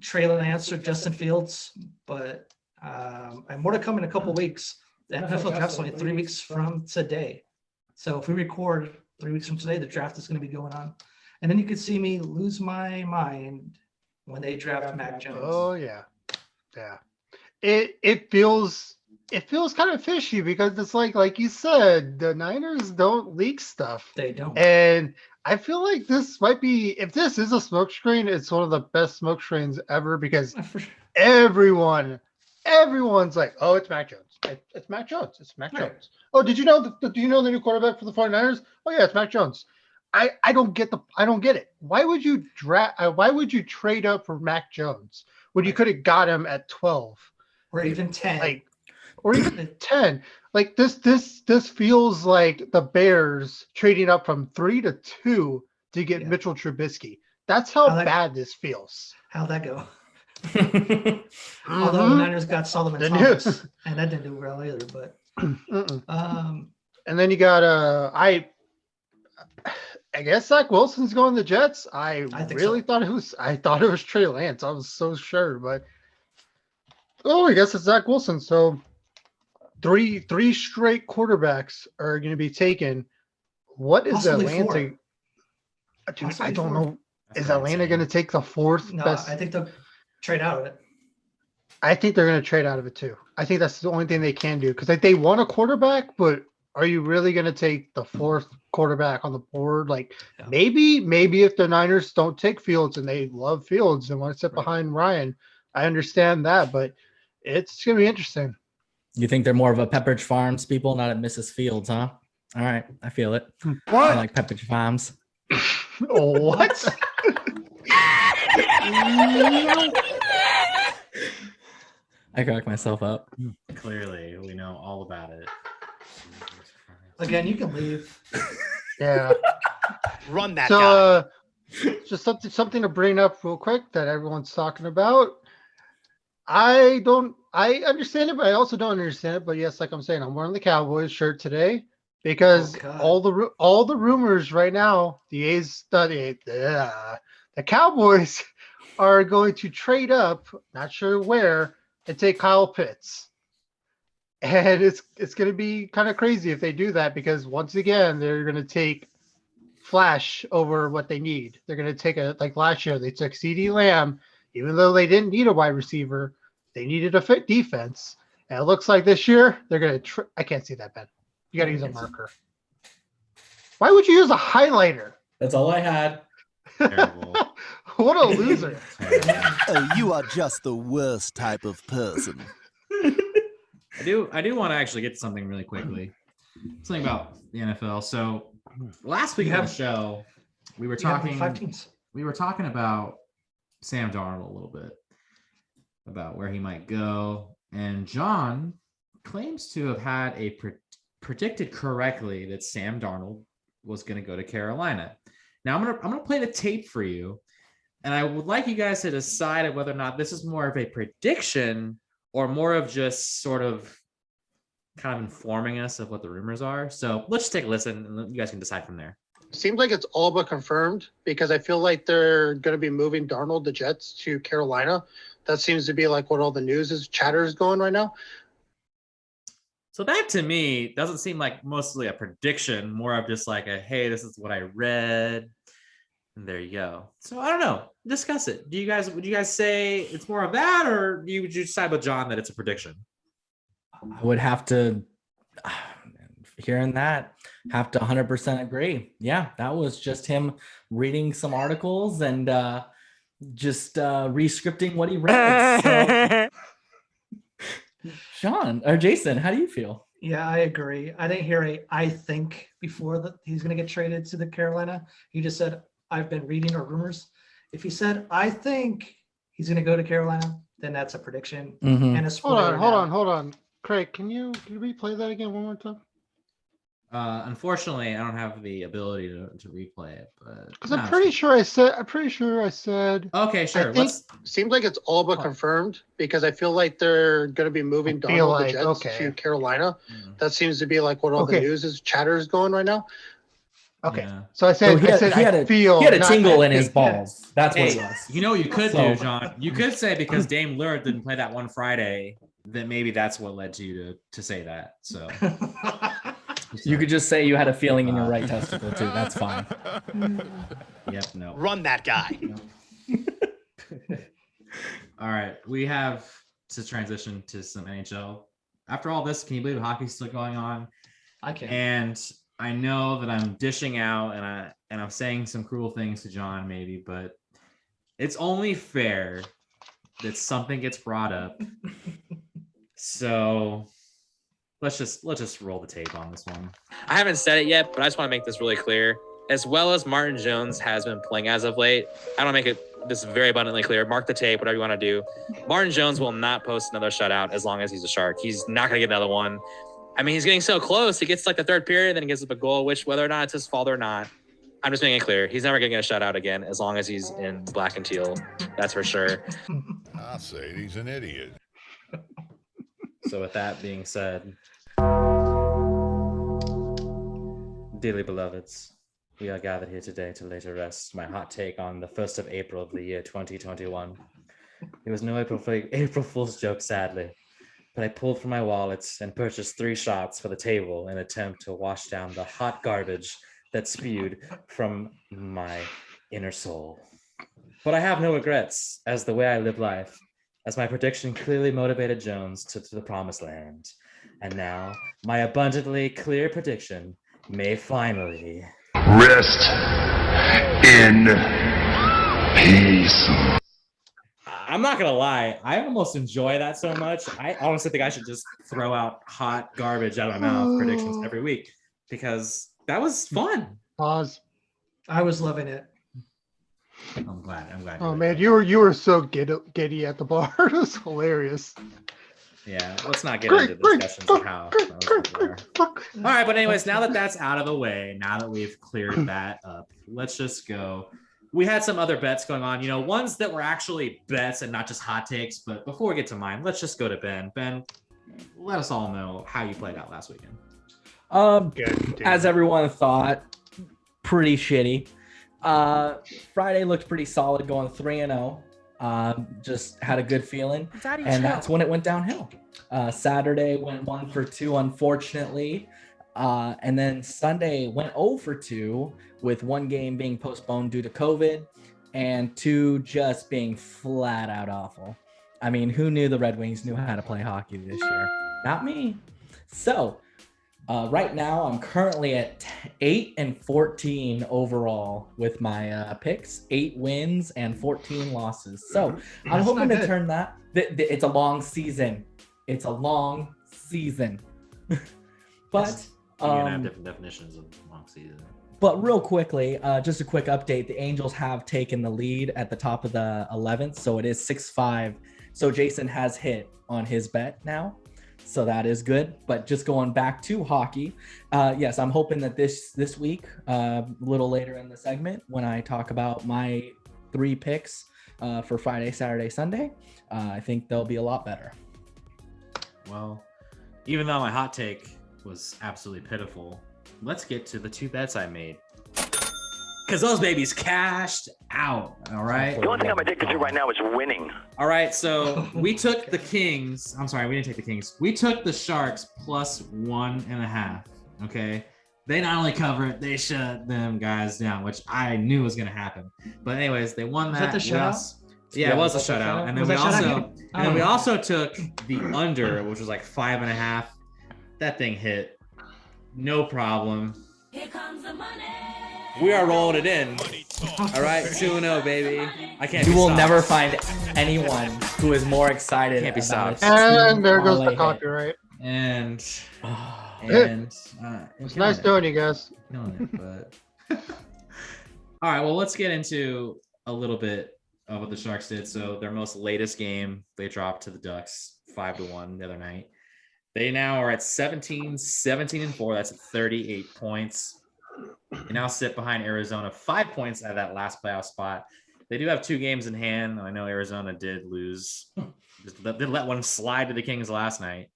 Trey Lance or Justin Fields, but And more to come in a couple weeks. The NFL draft's only 3 weeks from today. So if we record 3 weeks from today, the draft is going to be going on. And then you could see me lose my mind when they draft Mac Jones. Oh yeah. It feels kind of fishy because it's like you said, the Niners don't leak stuff. They don't. And I feel like this might be, if this is a smokescreen, it's one of the best smokescreens ever because everyone's like, oh, it's Mac Jones. It's Mac Jones. It's Mac Jones. Oh, do you know the new quarterback for the 49ers? Oh yeah, it's Mac Jones. I don't get it. Why would you trade up for Mac Jones when you could have got him at 12 or even 10? Or even 10. Like this feels like the Bears trading up from 3 to 2 to get Mitchell Trubisky. That's how bad this feels. How'd that go? Although the Niners got Solomon Thomas, and that didn't do well either. But and then you got I guess Zach Wilson's going to the Jets. I really thought it was Trey Lance. I was so sure, but I guess it's Zach Wilson. So three straight quarterbacks are going to be taken. What is Atlanta? Dude, I don't know. Is Atlanta going to take the fourth? No, I think they'll trade out of it. I think they're going to trade out of it too. I think that's the only thing they can do because they want a quarterback, but are you really going to take the fourth quarterback on the board? Maybe if the Niners don't take Fields and they love Fields and want to sit behind Ryan, I understand that, but it's going to be interesting. You think they're more of a Pepperidge Farms people, not at Mrs. Fields, huh? All right, I feel it. What? I like Pepperidge Farms. What? I crack myself up. Clearly, we know all about it. Again, you can leave. Yeah. Run that guy. Just something to bring up real quick that everyone's talking about. I understand it, but I also don't understand it. But yes, like I'm saying, I'm wearing the Cowboys shirt today because all the rumors right now, the Cowboys are going to trade up, not sure where, and take Kyle Pitts. And it's going to be kind of crazy if they do that because once again, they're going to take flash over what they need. They're going to take like last year, they took CeeDee Lamb, even though they didn't need a wide receiver, they needed a fit defense. And it looks like this year, they're going to I can't see that, Ben. You got to use a marker. Why would you use a highlighter? That's all I had. Terrible. What a loser. Oh, you are just the worst type of person. I do want to actually get to something really quickly. Something about the NFL. So last week on the show, we were talking about Sam Darnold a little bit, about where he might go. And John claims to have had predicted correctly that Sam Darnold was going to go to Carolina. Now I'm gonna play the tape for you, and I would like you guys to decide whether or not this is more of a prediction or more of just sort of kind of informing us of what the rumors are. So let's just take a listen, and you guys can decide from there. Seems like it's all but confirmed because I feel like they're going to be moving Darnold, the Jets, to Carolina. That seems to be like what all the chatter is going right now. So that to me doesn't seem like mostly a prediction, more of just like hey, this is what I read, and there you go. So I don't know. Discuss it. Would you guys say it's more of that, or would you decide with John that it's a prediction? I would have to, hearing that, have to 100% agree. Yeah, that was just him reading some articles and just re-scripting what he read. So, Sean or Jason, how do you feel? Yeah, I agree. I didn't hear I think before that he's going to get traded to the Carolina. He just said, I've been reading our rumors. If he said, I think he's going to go to Carolina, then that's a prediction. Mm-hmm. And a spoiler. Hold on. Craig, can you replay that again one more time? Unfortunately, I don't have the ability to replay it, but because I'm pretty sure I said. Okay, sure. Seems like it's all but confirmed because I feel like they're going to be moving Donald the Jets to Carolina. Mm-hmm. That seems to be like what all the chatter is going right now. Okay, yeah. So I said, he had a tingle in his balls. That's what it was. You know what you could do, John? You could say because Dame Lillard didn't play that one Friday, then maybe that's what led you to say that. So You could just say you had a feeling in your right testicle too. That's fine. Yep. No. Run that guy. All right, we have to transition to some NHL. After all this, can you believe hockey's still going on? I can. And I know that I'm dishing out and I'm saying some cruel things to John maybe, but it's only fair that something gets brought up. So let's just roll the tape on this one. I haven't said it yet, but I just want to make this really clear. As well as Martin Jones has been playing as of late, I want to make this very abundantly clear. Mark the tape, whatever you want to do. Martin Jones will not post another shutout as long as he's a Shark. He's not going to get another one. I mean, he's getting so close. He gets like the third period, then he gives up a goal, which whether or not it's his fault or not, I'm just making it clear. He's never going to get a shutout again as long as he's in black and teal. That's for sure. I say he's an idiot. So with that being said, dearly beloveds, we are gathered here today to lay to rest my hot take on the 1st of April of the year 2021. It was no April Fool's joke, sadly, but I pulled from my wallet and purchased 3 shots for the table in an attempt to wash down the hot garbage that spewed from my inner soul. But I have no regrets, as the way I live life, as my prediction clearly motivated Jones to the promised land. And now, my abundantly clear prediction may finally Rest in peace. I'm not gonna lie, I almost enjoy that so much. I honestly think I should just throw out hot garbage out of my mouth predictions every week because that was fun. Pause. I was loving it. I'm glad. Oh man, you were so giddy at the bar. It was hilarious. Yeah, let's not get into discussions of how. All right, but anyways, now that that's out of the way, now that we've cleared that up, let's just go. We had some other bets going on, ones that were actually bets and not just hot takes. But before we get to mine, let's just go to Ben. Ben, let us all know how you played out last weekend. As everyone thought, pretty shitty. Friday looked pretty solid, going 3-0. Just had a good feeling, and that's when it went downhill. Saturday went 1 for 2, unfortunately, and then Sunday went 0 for 2, with 1 game being postponed due to COVID, and 2 just being flat out awful. I mean, who knew the Red Wings knew how to play hockey this year? Not me. So right now, I'm currently at 8-14 overall with my picks, 8 wins and 14 losses. So I'm hoping to turn that. It's a long season. It's a long season. But you're gonna have different definitions of long season. But real quickly, just a quick update. The Angels have taken the lead at the top of the 11th, so it is 6-5. So Jason has hit on his bet now. So that is good. But just going back to hockey, yes, I'm hoping that this week, a little later in the segment, when I talk about my 3 picks for Friday, Saturday, Sunday, I think they'll be a lot better. Well, even though my hot take was absolutely pitiful, let's get to the 2 bets I made. Because those babies cashed out, all right? The only thing I'm addicted to right now is winning. All right, so we took the Kings. I'm sorry, we didn't take the Kings. We took the Sharks plus 1.5, okay? They not only covered, they shut them guys down, which I knew was going to happen. But anyways, they won that. Was that the shutout? Yeah, it was a shutout. And then we also took the under, which was like 5.5. That thing hit. No problem. Here comes the money. We are rolling it in. All right, 2-0, baby. I can't. You will never find anyone who is more excited. Can't be stopped. And there goes the copyright. And it's nice doing you guys. Killing it, but all right. Well, let's get into a little bit of what the Sharks did. So their most latest game, they dropped to the Ducks 5-1 the other night. They now are at 17-4. That's 38 points. They now sit behind Arizona 5 points out of that last playoff spot. They do have 2 games in hand. I know Arizona did lose. They let one slide to the Kings last night.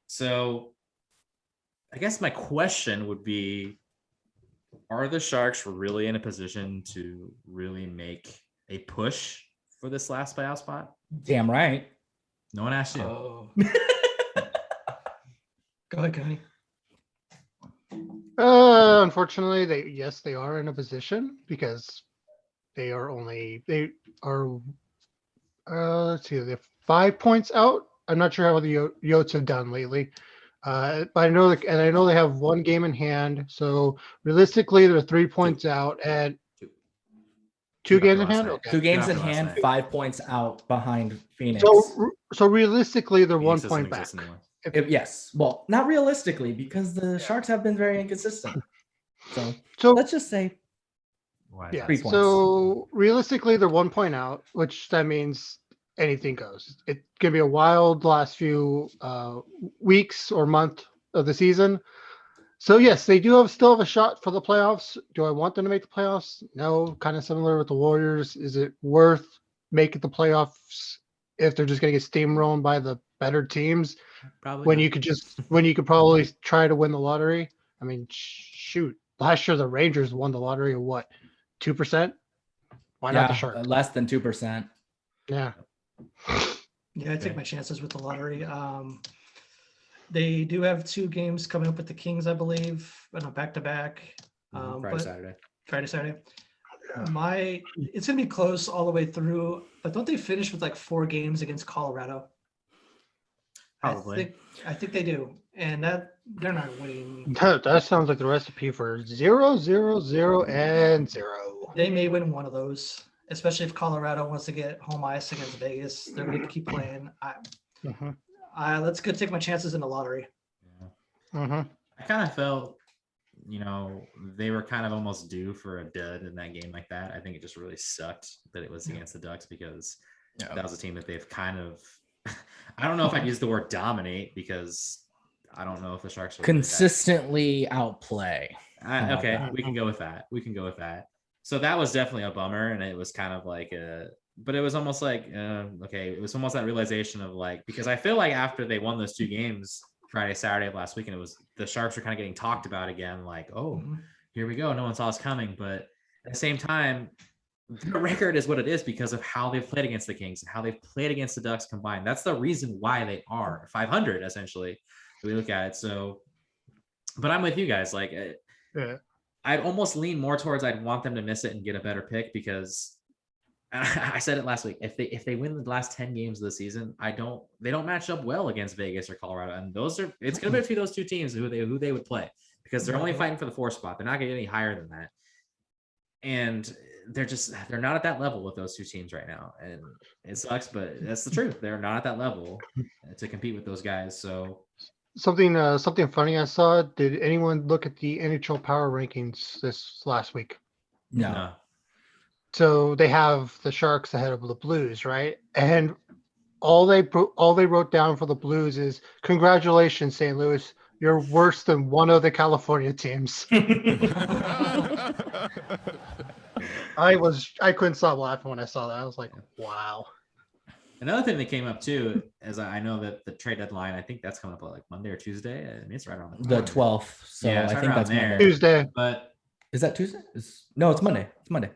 So I guess my question would be, are the Sharks really in a position to really make a push for this last playoff spot? Damn right. No one asked you. Oh. Go ahead, Cohooney. Unfortunately, they are in a position because they are let's see, they're 5 points out. I'm not sure how the Yotes have done lately. But I know they have one game in hand. So realistically, they're 3 points out and two games in hand. Okay. 2 games in after last hand, night. 5 points out behind Phoenix. So realistically, they're 1 Phoenix doesn't point back. exist anymore. Yes. Well, not realistically, because the Sharks have been very inconsistent. So So let's just say Why? yeah. 3 points. So realistically, they're 1 point out, which that means anything goes. It can be a wild last few weeks or month of the season. So yes, they do still have a shot for the playoffs. Do I want them to make the playoffs? No. Kind of similar with the Warriors. Is it worth making the playoffs if they're just going to get steamrolled by the better teams? Probably When not. you could probably try to win the lottery. I mean, shoot, last year the Rangers won the lottery of what, 2%? Why not the Sharks? Less than 2%. Yeah. Yeah, I take my chances with the lottery. They do have 2 games coming up with the Kings, I believe, on a back-to-back. Friday, Saturday. It's gonna be close all the way through, but don't they finish with like 4 games against Colorado? Probably. I think they do, and that they're not winning. That sounds like the recipe for 0, 0, 0, and 0. They may win one of those, especially if Colorado wants to get home ice against Vegas. They're going to keep playing. Let's go take my chances in the lottery. I kind of felt, they were kind of almost due for a dud in that game like that. I think it just really sucked that it was against the Ducks because that was a team that they've kind of, I don't know if I'd use the word dominate because I don't know if the Sharks are consistently outplay. Okay, we can go with that. So that was definitely a bummer, and it was kind of like but it was almost like it was almost that realization of like, because I feel like after they won those 2 games Friday, Saturday of last week, and it was the Sharks were kind of getting talked about again, like, here we go, no one saw us coming. But at the same time, the record is what it is because of how they've played against the Kings and how they've played against the Ducks combined. That's the reason why they are 500 essentially. We look at it. So, but I'm with you guys. Like, I'd almost lean more towards I'd want them to miss it and get a better pick because I said it last week. If they win the last 10 games of the season, they don't match up well against Vegas or Colorado, and it's going to be between those 2 teams who they would play because they're only fighting for the 4th spot. They're not going to get any higher than that, and they're not at that level with those 2 teams right now, and it sucks, but that's the truth. They're not at that level to compete with those guys. So. Something funny I saw. Did anyone look at the NHL Power Rankings this last week? No. So they have the Sharks ahead of the Blues, right? And all they wrote down for the Blues is congratulations, St. Louis. You're worse than one of the California teams. I couldn't stop laughing when I saw that. I was like, wow. Another thing that came up too, as I know that the trade deadline, I think that's coming up like Monday or Tuesday. I mean, it's right around the 12th. So yeah, I right think that's there. Monday. Tuesday. But is that Tuesday? No, it's Monday. It's Monday.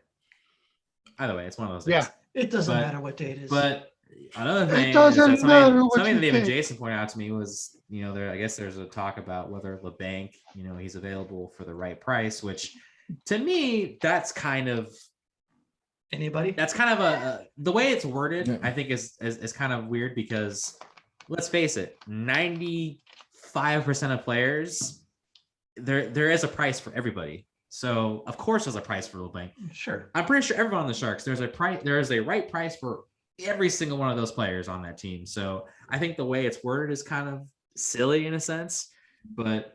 Either way, it's one of those days. Yeah. It doesn't matter what date it is. But another thing, something that even Jason pointed out to me was, I guess there's a talk about whether LeBanc, he's available for the right price, which to me, that's kind of anybody. That's kind of the way it's worded, I think is kind of weird because let's face it, 95% of players, there is a price for everybody. So of course there's a price for LeBanc. Sure. I'm pretty sure everyone on the Sharks, there is a right price for every single one of those players on that team. So I think the way it's worded is kind of silly in a sense, but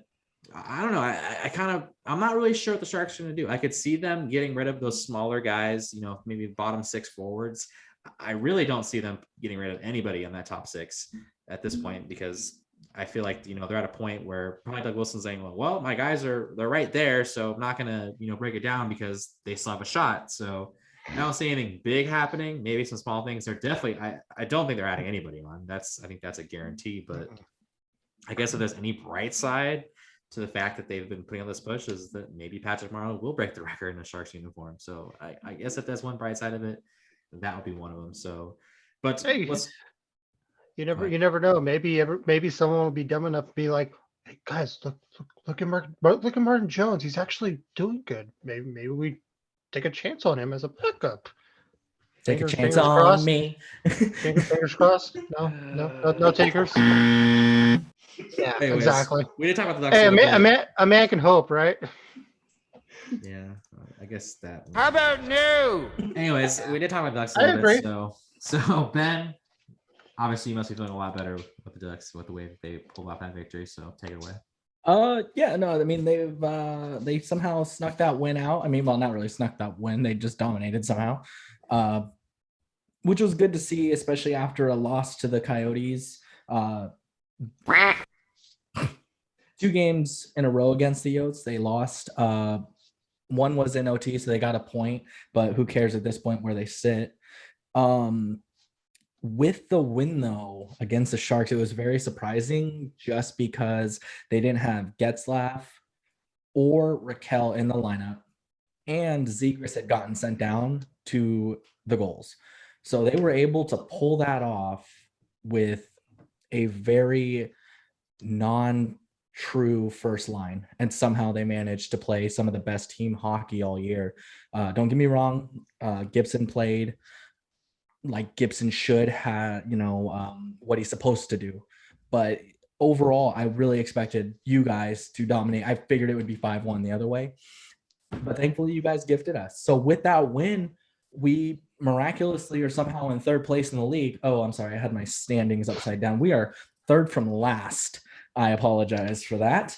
I don't know. I'm not really sure what the Sharks are going to do. I could see them getting rid of those smaller guys, maybe bottom 6 forwards. I really don't see them getting rid of anybody on that top 6 at this point because I feel like, they're at a point where probably Doug Wilson's saying, well, my guys they're right there. So I'm not going to, break it down because they still have a shot. So I don't see anything big happening. Maybe some small things. They're definitely, I don't think they're adding anybody on. I think that's a guarantee, but I guess if there's any bright side to the fact that they've been putting on this push is that maybe Patrick Marleau will break the record in a Sharks uniform. So I guess if there's one bright side of it, that would be one of them. So, but You never know. Maybe someone will be dumb enough to be like, "Hey guys, look at Martin Jones. He's actually doing good. Maybe we take a chance on him as a backup." Take a chance Fingers on crossed. me. Fingers crossed. No takers. Yeah, Anyways, exactly. we did talk about the Ducks Hey, a little bit. a man can hope, right? Yeah, I guess that. How about no? Anyways, we did talk about the Ducks a I little agree. bit. So Ben, obviously you must be feeling a lot better with the Ducks with the way that they pulled off that victory. So take it away. Yeah, no, I mean they somehow snuck that win out. I mean, well, not really snuck that win. They just dominated somehow. Which was good to see, especially after a loss to the Coyotes. 2 games in a row against the Yotes, they lost. One was in OT, so they got a point, but who cares at this point where they sit. With the win, though, against the Sharks, it was very surprising just because they didn't have Getzlaff or Raquel in the lineup, and Zegras had gotten sent down to the goals. So they were able to pull that off with a very non-true first line, and somehow they managed to play some of the best team hockey all year. Don't get me wrong, Gibson played like Gibson should have, what he's supposed to do. But overall, I really expected you guys to dominate. I figured it would be 5-1 the other way. But thankfully, you guys gifted us. So with that win, we miraculously are somehow in 3rd place in the league. Oh, I'm sorry. I had my standings upside down. We are 3rd from last. I apologize for that.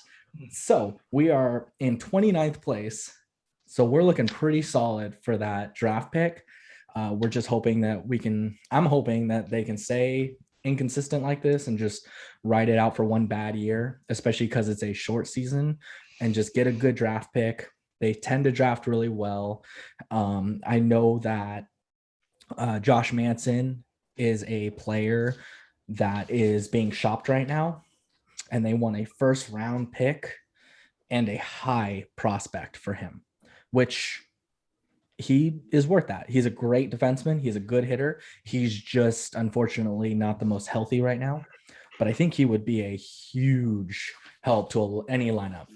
So we are in 29th place. So we're looking pretty solid for that draft pick. We're just hoping that I'm hoping that they can stay inconsistent like this and just ride it out for one bad year, especially because it's a short season, and just get a good draft pick. They tend to draft really well. I know that Josh Manson is a player that is being shopped right now, and they want a 1st round pick and a high prospect for him, which he is worth that. He's a great defenseman. He's a good hitter. He's just unfortunately not the most healthy right now, but I think he would be a huge help to any lineup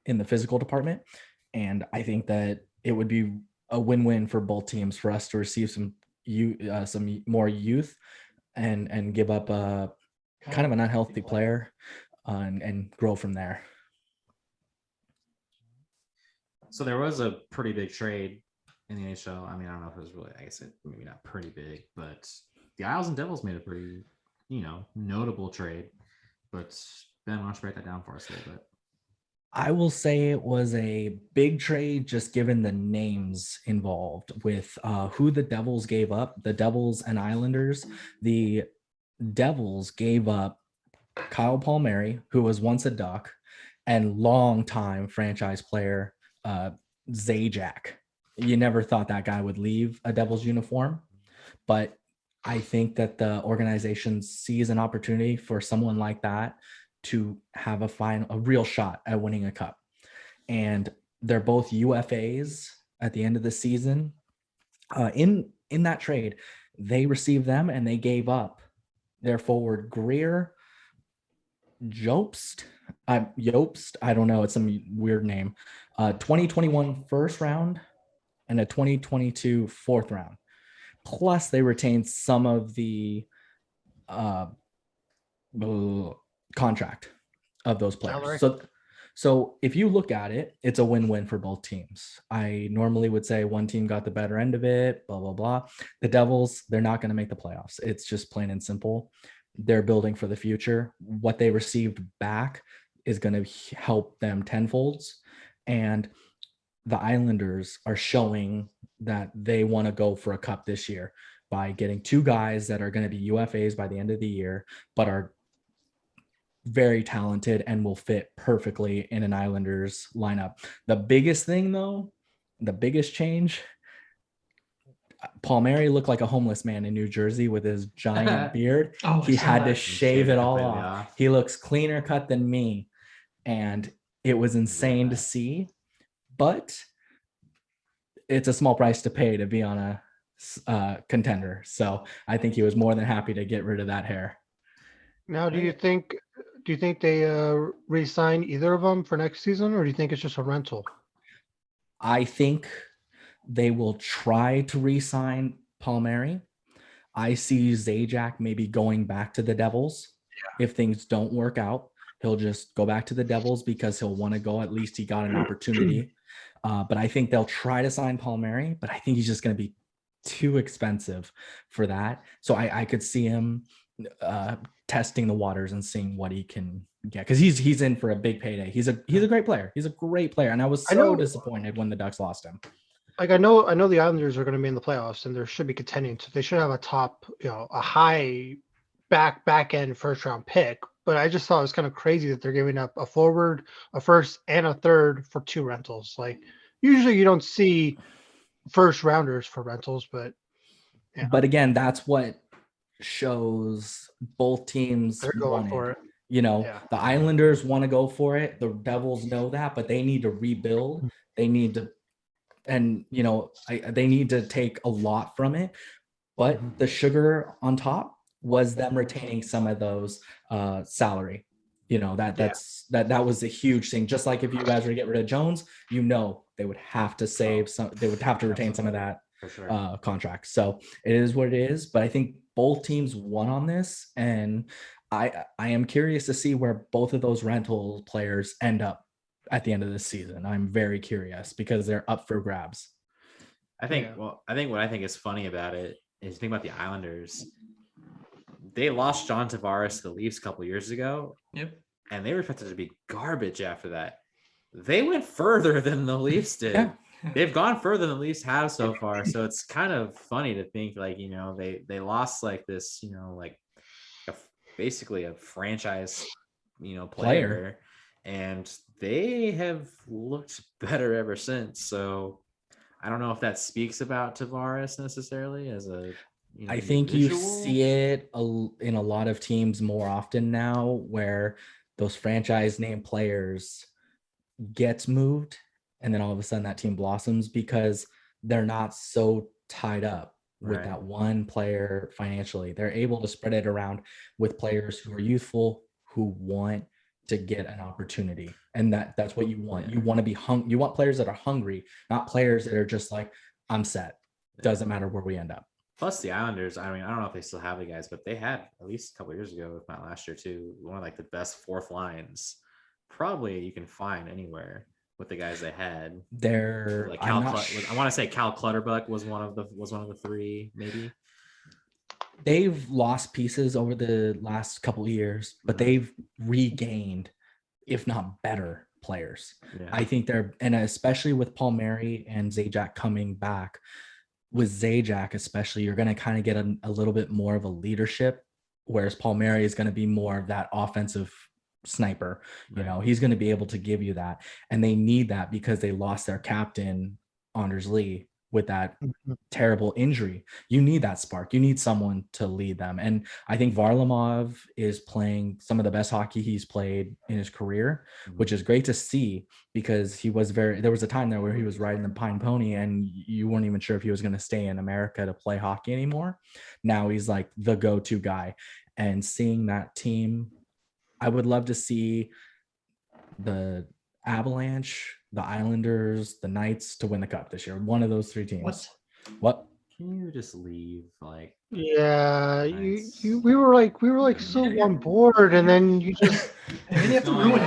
in the physical department. And I think that it would be a win-win for both teams for us to receive some more youth and give up a kind of an unhealthy player and grow from there. So there was a pretty big trade in the NHL. I mean, I don't know if it was really, I guess maybe not pretty big, but the Isles and Devils made a pretty, notable trade. But Ben, why don't you break that down for us a little bit? I will say it was a big trade just given the names involved with who the Devils gave up, the Devils and Islanders. The Devils gave up Kyle Palmieri, who was once a Duck, and longtime franchise player Zajac. You never thought that guy would leave a Devils uniform, but I think that the organization sees an opportunity for someone like that to have a real shot at winning a cup. And they're both UFAs at the end of the season. In that trade, they received them and they gave up their forward Greer, Jobst, I don't know, it's some weird name. 2021 1st round and a 2022 4th round. Plus they retained some of the contract of those players. So if you look at it, it's a win-win for both teams. I normally would say one team got the better end of it, blah, blah, blah. The Devils, they're not going to make the playoffs. It's just plain and simple. They're building for the future. What they received back is going to help them tenfolds. And the Islanders are showing that they want to go for a cup this year by getting 2 guys that are going to be UFAs by the end of the year, but are very talented and will fit perfectly in an Islanders lineup. The biggest thing, though, the biggest change, Palmieri looked like a homeless man in New Jersey with his giant beard. He had to shave it all off. He looks cleaner cut than me, and it was insane to see. But it's a small price to pay to be on a contender. So I think he was more than happy to get rid of that hair. Now, do you think they re-sign either of them for next season, or do you think it's just a rental? I think they will try to re-sign Palmieri. I see Zajac maybe going back to the Devils. If things don't work out, he'll just go back to the Devils because he'll want to go. At least he got an opportunity. But I think they'll try to sign Palmieri, but I think he's just going to be too expensive for that. So I could see him testing the waters and seeing what he can get, because he's in for a big payday. He's a great player. He's a great player, and I was so disappointed when the Ducks lost him. Like I know the Islanders are going to be in the playoffs, and they should be contending. So they should have a top, a high back end first round pick. But I just thought it was kind of crazy that they're giving up a forward, a first, and a third for 2 rentals. Like usually you don't see first rounders for rentals, but yeah. But again, that's what shows both teams They're going for it. The Islanders want to go for it. The Devils know that, but they need to rebuild. They need to, and they need to take a lot from it. But the sugar on top was them retaining some of those salary. That was a huge thing. Just like if you guys were to get rid of Jones, they would have to save some. They would have to retain some of that for sure. Contract. So it is what it is. But I think both teams won on this, and I am curious to see where both of those rental players end up at the end of this season. I'm very curious because they're up for grabs. I think what I think is funny about it is think about the Islanders. They lost John Tavares to the Leafs a couple years ago. Yep. And they were expected to be garbage after that. They went further than the Leafs did. Yeah. They've gone further than the Leafs have so far. So it's kind of funny to think they lost like this, basically a franchise, player. And they have looked better ever since. So I don't know if that speaks about Tavares necessarily as a I think you see it in a lot of teams more often now, where those franchise name players gets moved and then all of a sudden that team blossoms because they're not so tied up with that one player financially. They're able to spread it around with players who are youthful, who want to get an opportunity. And that's what you want. You want to be you want players that are hungry, not players that are just like, I'm set. Doesn't matter where we end up. Plus the Islanders, I don't know if they still have the guys, but they had at least a couple of years ago, if not last year too, one of the best fourth lines probably you can find anywhere with the guys they had. They're I want to say Cal Clutterbuck was one of the 3 maybe. They've lost pieces over the last couple of years, but they've regained, if not better, players. Yeah. I think and especially with Palmieri and Zajac coming back. With Zajac especially, you're going to kind of get a little bit more of a leadership, whereas Palmieri is going to be more of that offensive sniper. He's going to be able to give you that. And they need that because they lost their captain, Anders Lee, with that terrible injury. You need that spark. You need someone to lead them. And I think Varlamov is playing some of the best hockey he's played in his career, which is great to see because there was a time there where he was riding the Pine Pony and you weren't even sure if he was going to stay in America to play hockey anymore. Now he's like the go-to guy. And seeing that team, I would love to see the Avalanche, the Islanders, the Knights to win the cup this year. One of those 3 teams. What? Can you just leave? Yeah, we were so on board, and then you just you have to ruin it.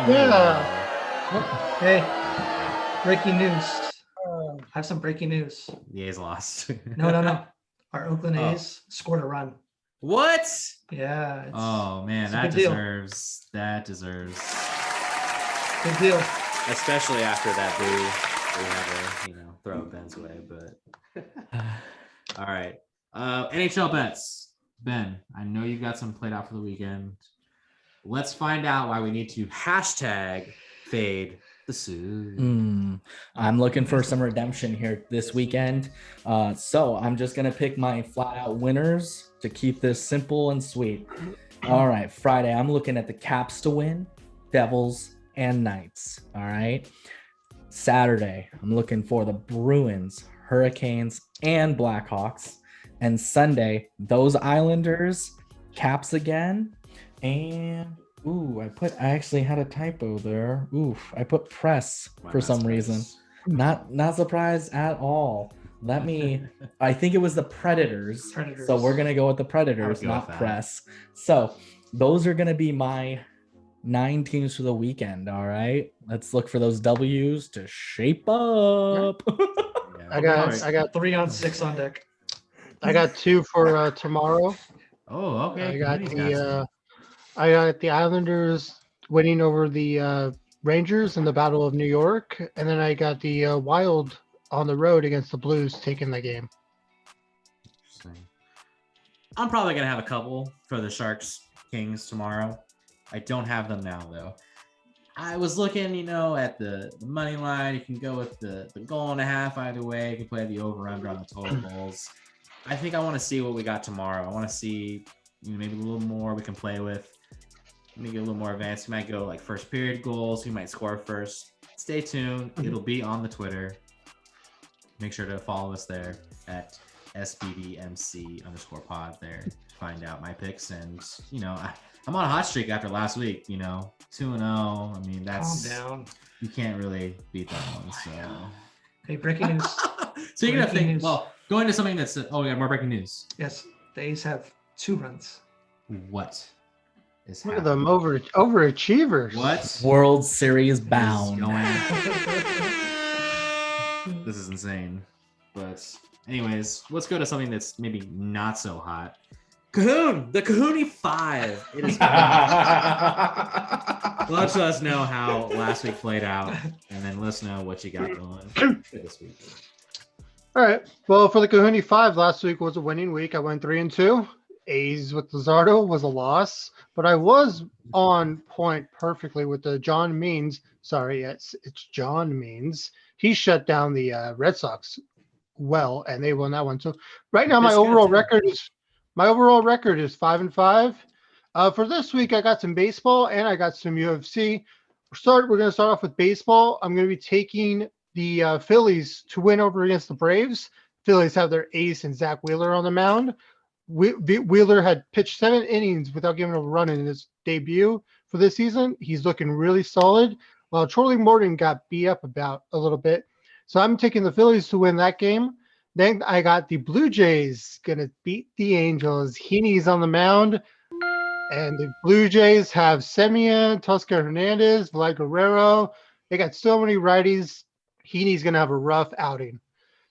Yeah. Hey, breaking news. I have some breaking news. The A's lost. No. Our Oakland A's scored a run. What? Yeah. Oh man, that deserves. Big deal. Especially after that boo, we have to throw Ben's way. But all right, NHL bets. Ben, I know you got some played out for the weekend. Let's find out why we need to hashtag fade the Sioux. I'm looking for some redemption here this weekend. So I'm just going to pick my flat out winners to keep this simple and sweet. All right. Friday, I'm looking at the Caps to win, Devils and Knights. All right. Saturday, I'm looking for the Bruins, Hurricanes, and Blackhawks. And Sunday, those Islanders, Caps again. And I actually had a typo there. I put Press for some reason. Not surprised at all. I think it was the Predators. So we're gonna go with the Predators, not Press. So those are gonna be my 9 teams for the weekend. All right, let's look for those W's to shape up. I got 3 on 6 on deck. I got 2 for tomorrow. Oh, okay. I got the Islanders winning over the Rangers in the Battle of New York, and then I got the Wild on the road against the Blues taking the game. Interesting. I'm probably gonna have a couple for the Sharks Kings tomorrow. I don't have them now though. I was looking, at the money line. You can go with the goal and a half either way. You can play the over/under on the total goals. I think I want to see what we got tomorrow. I want to see maybe a little more we can play with. Maybe a little more advanced. We might go like first period goals. We might score first. Stay tuned. It'll be on the Twitter. Make sure to follow us there at SBDMC_pod there to find out my picks. And, I'm on a hot streak after last week, 2-0. I mean, that's... Calm down. You can't really beat that one, so... Hey, breaking news. Speaking of things, going to something that's... Oh, we got more breaking news. Yes, the A's have 2 runs. What is Look happening? at them overachievers. What? World Series bound. This is insane. But anyways, let's go to something that's maybe not so hot. Cahoon, the Cohooney 5. It is. Let us know how last week played out, and then let us know what you got going for this week. All right. Well, for the Cohooney 5, last week was a winning week. I went 3-2. A's with Luzardo was a loss, but I was on point perfectly with the John Means. Sorry, it's John Means. He shut down the Red Sox well, and they won that one. So right now, my overall record is 5-5. For this week, I got some baseball and I got some UFC. We're going to start off with baseball. I'm going to be taking the Phillies to win over against the Braves. Phillies have their ace and Zach Wheeler on the mound. Wheeler had pitched 7 innings without giving a run in his debut for this season. He's looking really solid, while Charlie Morton got beat up about a little bit. So I'm taking the Phillies to win that game. Then I got the Blue Jays going to beat the Angels. Heaney's on the mound. And the Blue Jays have Semien, Tosca Hernandez, Vlad Guerrero. They got so many righties. Heaney's going to have a rough outing.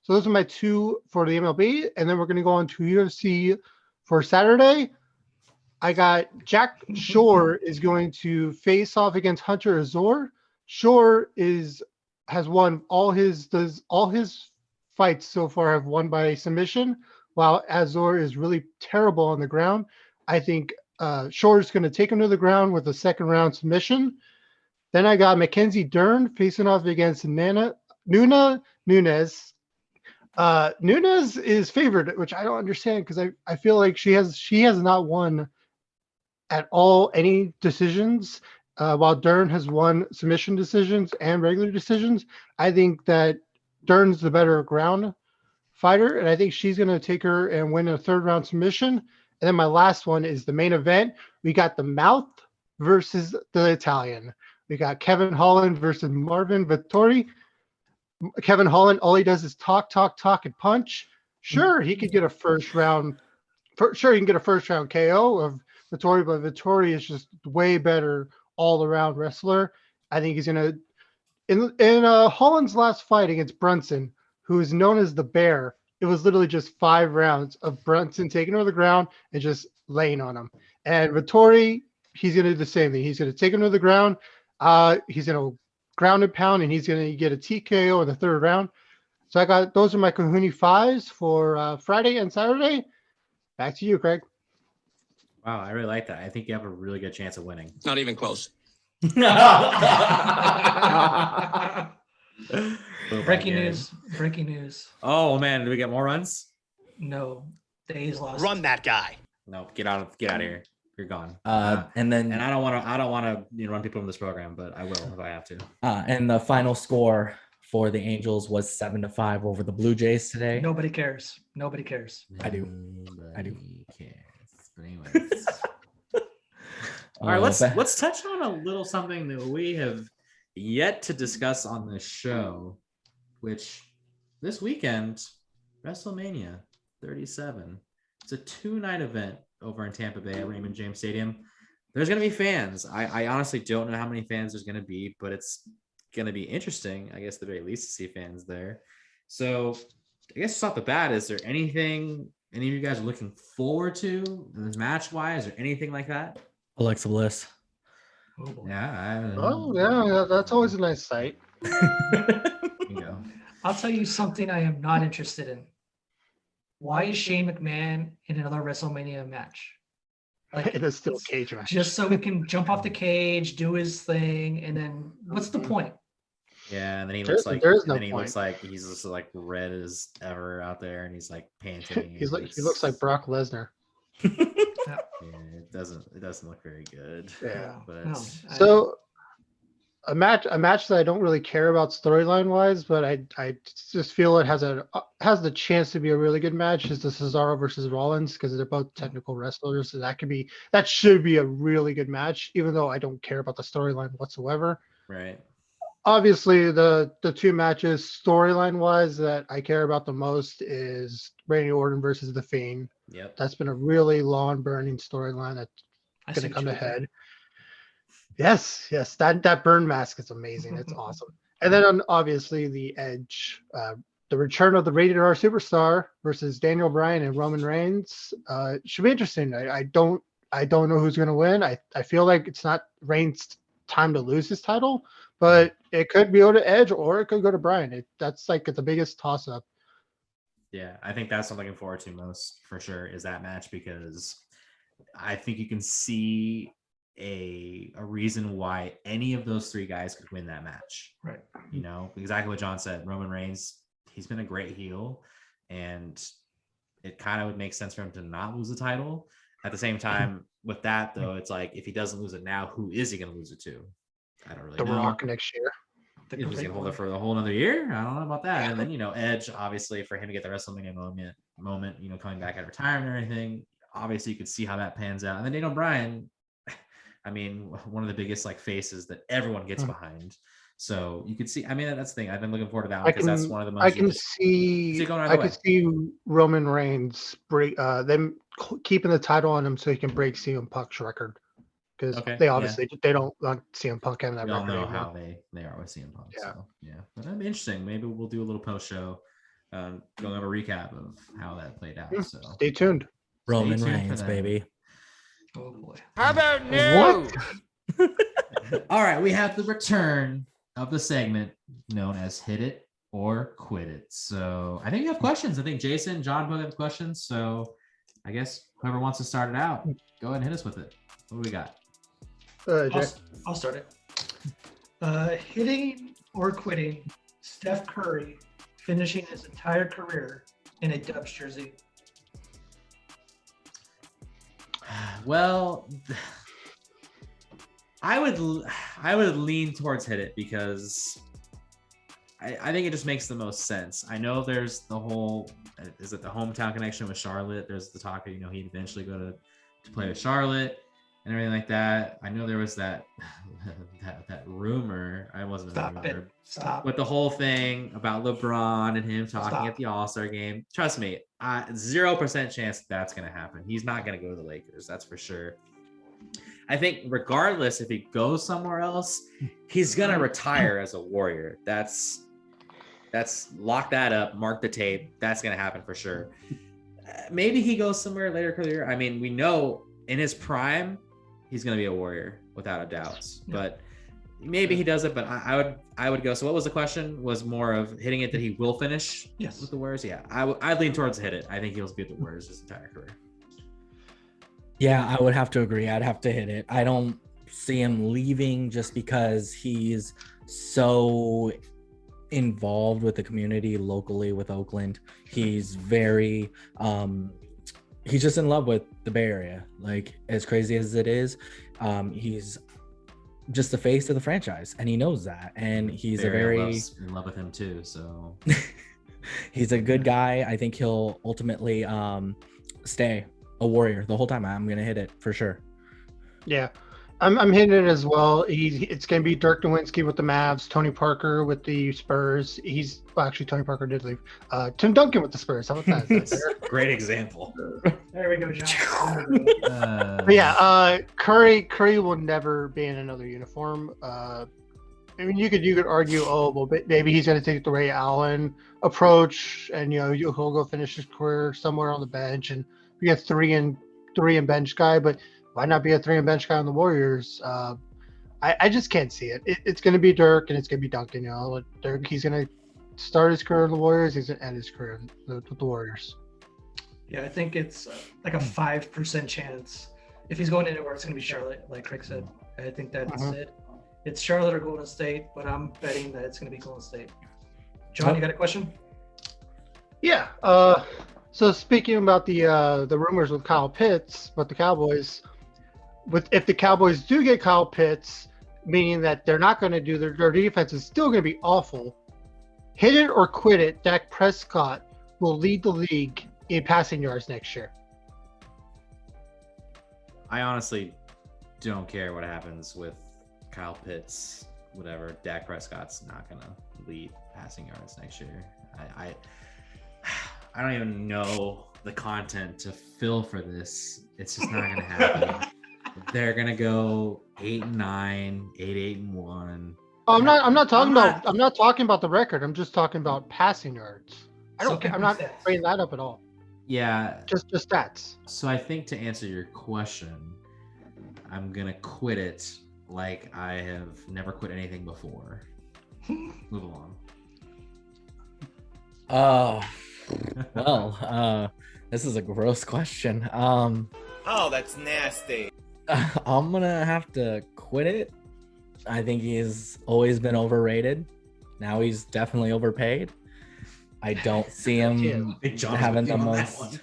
So those are my 2 for the MLB. And then we're going to go on to UFC for Saturday. I got Jack Shore is going to face off against Hunter Azor. Shore has won all his fights so far have won by submission, while Azor is really terrible on the ground. I think Shore is going to take him to the ground with a second round submission. Then I got Mackenzie Dern facing off against Nuna Nunes. Nunes is favored, which I don't understand because I feel like she has not won at all any decisions, while Dern has won submission decisions and regular decisions. I think that Dern's the better ground fighter, and I think she's going to take her and win a 3rd round submission. And then my last one is the main event. We got the Mouth versus the Italian. We got Kevin Holland versus Marvin Vettori. Kevin Holland, all he does is talk, and punch. Sure, he could get a first round. Sure, he can get a first round KO of Vettori, but Vettori is just way better all around wrestler. I think he's gonna. In Holland's last fight against Brunson, who is known as the Bear, it was literally just 5 rounds of Brunson taking him to the ground and just laying on him. And Vettori, he's gonna do the same thing. He's gonna take him to the ground. He's gonna ground and pound, and he's going to get a TKO in the 3rd round. So those are my Cohooney 5s for Friday and Saturday. Back to you, Craig. Wow, I really like that. I think you have a really good chance of winning. It's not even close. Breaking news. Oh man, do we get more runs? No, the A's lost. Run that guy. No, get out of here. You're gone. And I don't want to run people from this program, but I will if I have to. And the final score for the Angels was 7-5 over the Blue Jays today. Nobody cares. Nobody cares. I do. Nobody cares. But anyways. All right, let's touch on a little something that we have yet to discuss on this show, which this weekend, Wrestlemania 37. It's a 2-night event over in Tampa Bay at Raymond James Stadium. There's going to be fans. I honestly don't know how many fans there's going to be, but it's going to be interesting, I guess, at the very least, to see fans there. So I guess off the bat, is there anything any of you guys are looking forward to match-wise or anything like that? Alexa Bliss. Yeah. Yeah, that's always a nice sight. I'll tell you something I am not interested in. Why is Shane McMahon in another WrestleMania match? Like, it is still a cage match. Just so he can jump off the cage, do his thing, and then what's the point? Yeah, and then he There's looks no like he point. looks like he's just like red as ever out there, and he's like panting. He looks like Brock Lesnar. Yeah, it doesn't look very good. Yeah. But So a match that I don't really care about storyline wise, but I just feel it has the chance to be a really good match is the Cesaro versus Rollins, because they're both technical wrestlers, so that should be a really good match, even though I don't care about the storyline whatsoever. Right. Obviously, the two matches storyline wise that I care about the most is Randy Orton versus The Fiend. Yep. That's been a really long burning storyline that's going to come ahead. Yes, that burn mask is amazing. It's awesome. And then obviously the Edge, the return of the Rated R Superstar versus Daniel Bryan and Roman Reigns. Should be interesting. I don't know who's going to win. I feel like it's not Reigns' time to lose his title, but it could go to Edge or it could go to Bryan. That's like the biggest toss up. Yeah, I think that's what I'm looking forward to most for sure is that match, because I think you can see a reason why any of those three guys could win that match. Right. You know, exactly what John said. Roman Reigns, he's been a great heel, and it kind of would make sense for him to not lose the title. At the same time, with that though, it's like if he doesn't lose it now, who is he going to lose it to? I don't really know. The Rock next year. He's going to hold it for the whole another year. I don't know about that. And then, Edge, obviously, for him to get the WrestleMania moment, coming back out of retirement or anything, obviously you could see how that pans out. And then Daniel Bryan, I mean, one of the biggest faces that everyone gets behind. So you could see, I mean, that's the thing. I've been looking forward to that one because that's one of the most. I can see Roman Reigns break them keeping the title on him so he can break CM Punk's record. Because they obviously they don't want CM Punk having that record. We all know how they are with CM Punk. Yeah. So, but that'd be interesting. Maybe we'll do a little post show. Going to have a recap of how that played out. So stay tuned. Roman Reigns, baby. Oh boy. How about no? All right, we have the return of the segment known as Hit It or Quit It. So I think we have questions. I think Jason and John both have questions. So I guess whoever wants to start it out, go ahead and hit us with it. What do we got? I'll start it. Hitting or quitting Steph Curry finishing his entire career in a Dubs jersey. Well, I would lean towards Hit It because I think it just makes the most sense. I know there's the whole, is it the hometown connection with Charlotte? There's the talk of, he'd eventually go to play with Charlotte and everything like that. I know there was that rumor. I wasn't Stop. With the whole thing about LeBron and him talking at the All-Star game. Trust me, 0% chance that's going to happen. He's not going to go to the Lakers. That's for sure. I think regardless if he goes somewhere else, he's going to retire as a Warrior. That's lock that up, mark the tape. That's going to happen for sure. Maybe he goes somewhere later career. I mean, we know in his prime, he's going to be a Warrior without a doubt. But maybe he does it. But I would go. So what was the question? Was more of hitting it that he will finish with the Warriors? Yeah, I'd lean towards Hit It. I think he'll be with the Warriors his entire career. Yeah, I would have to agree. I'd have to Hit It. I don't see him leaving just because he's so involved with the community locally with Oakland. He's very he's just in love with the Bay Area. Like, as crazy as it is, he's just the face of the franchise, and he knows that. And he's in love with him too. So he's a good guy. I think he'll ultimately stay a Warrior the whole time. I'm gonna hit it for sure. Yeah, I'm hitting it as well. It's gonna be Dirk Nowitzki with the Mavs, Tony Parker with the Spurs. Actually Tony Parker did leave. Tim Duncan with the Spurs. How about that? Great example. There we go, John. But yeah, Curry will never be in another uniform. I mean, you could argue, well, maybe he's going to take the Ray Allen approach, and he'll go finish his career somewhere on the bench and be a three and bench guy. But why not be a 3 and bench guy on the Warriors? I just can't see it. It's going to be Dirk and it's going to be Duncan. Dirk, he's going to start his career in the Warriors. He's going to end his career with the Warriors. Yeah, I think it's like a 5% chance. If he's going anywhere, it's going to be Charlotte, like Craig said. I think that's it. It's Charlotte or Golden State, but I'm betting that it's going to be Golden State. John, you got a question? Yeah. So speaking about the rumors with Kyle Pitts, but the Cowboys, if the Cowboys do get Kyle Pitts, meaning that they're not going to do their defense is still going to be awful. Hit it or quit it. Dak Prescott will lead the league in passing yards next year. I honestly don't care what happens with Kyle Pitts, whatever. Dak Prescott's not gonna lead passing yards next year. I don't even know the content to fill for this. It's just not gonna happen. They're gonna go 8-9, 8-1. Oh, I'm not talking about the record. I'm just talking about passing yards. I don't care. I'm not bringing that up at all. Yeah. Just stats. So I think to answer your question, I'm gonna quit it like I have never quit anything before. Move along. Well, this is a gross question. Oh, that's nasty. I'm gonna have to quit it. I think he's always been overrated. Now he's definitely overpaid. I don't see him having the most.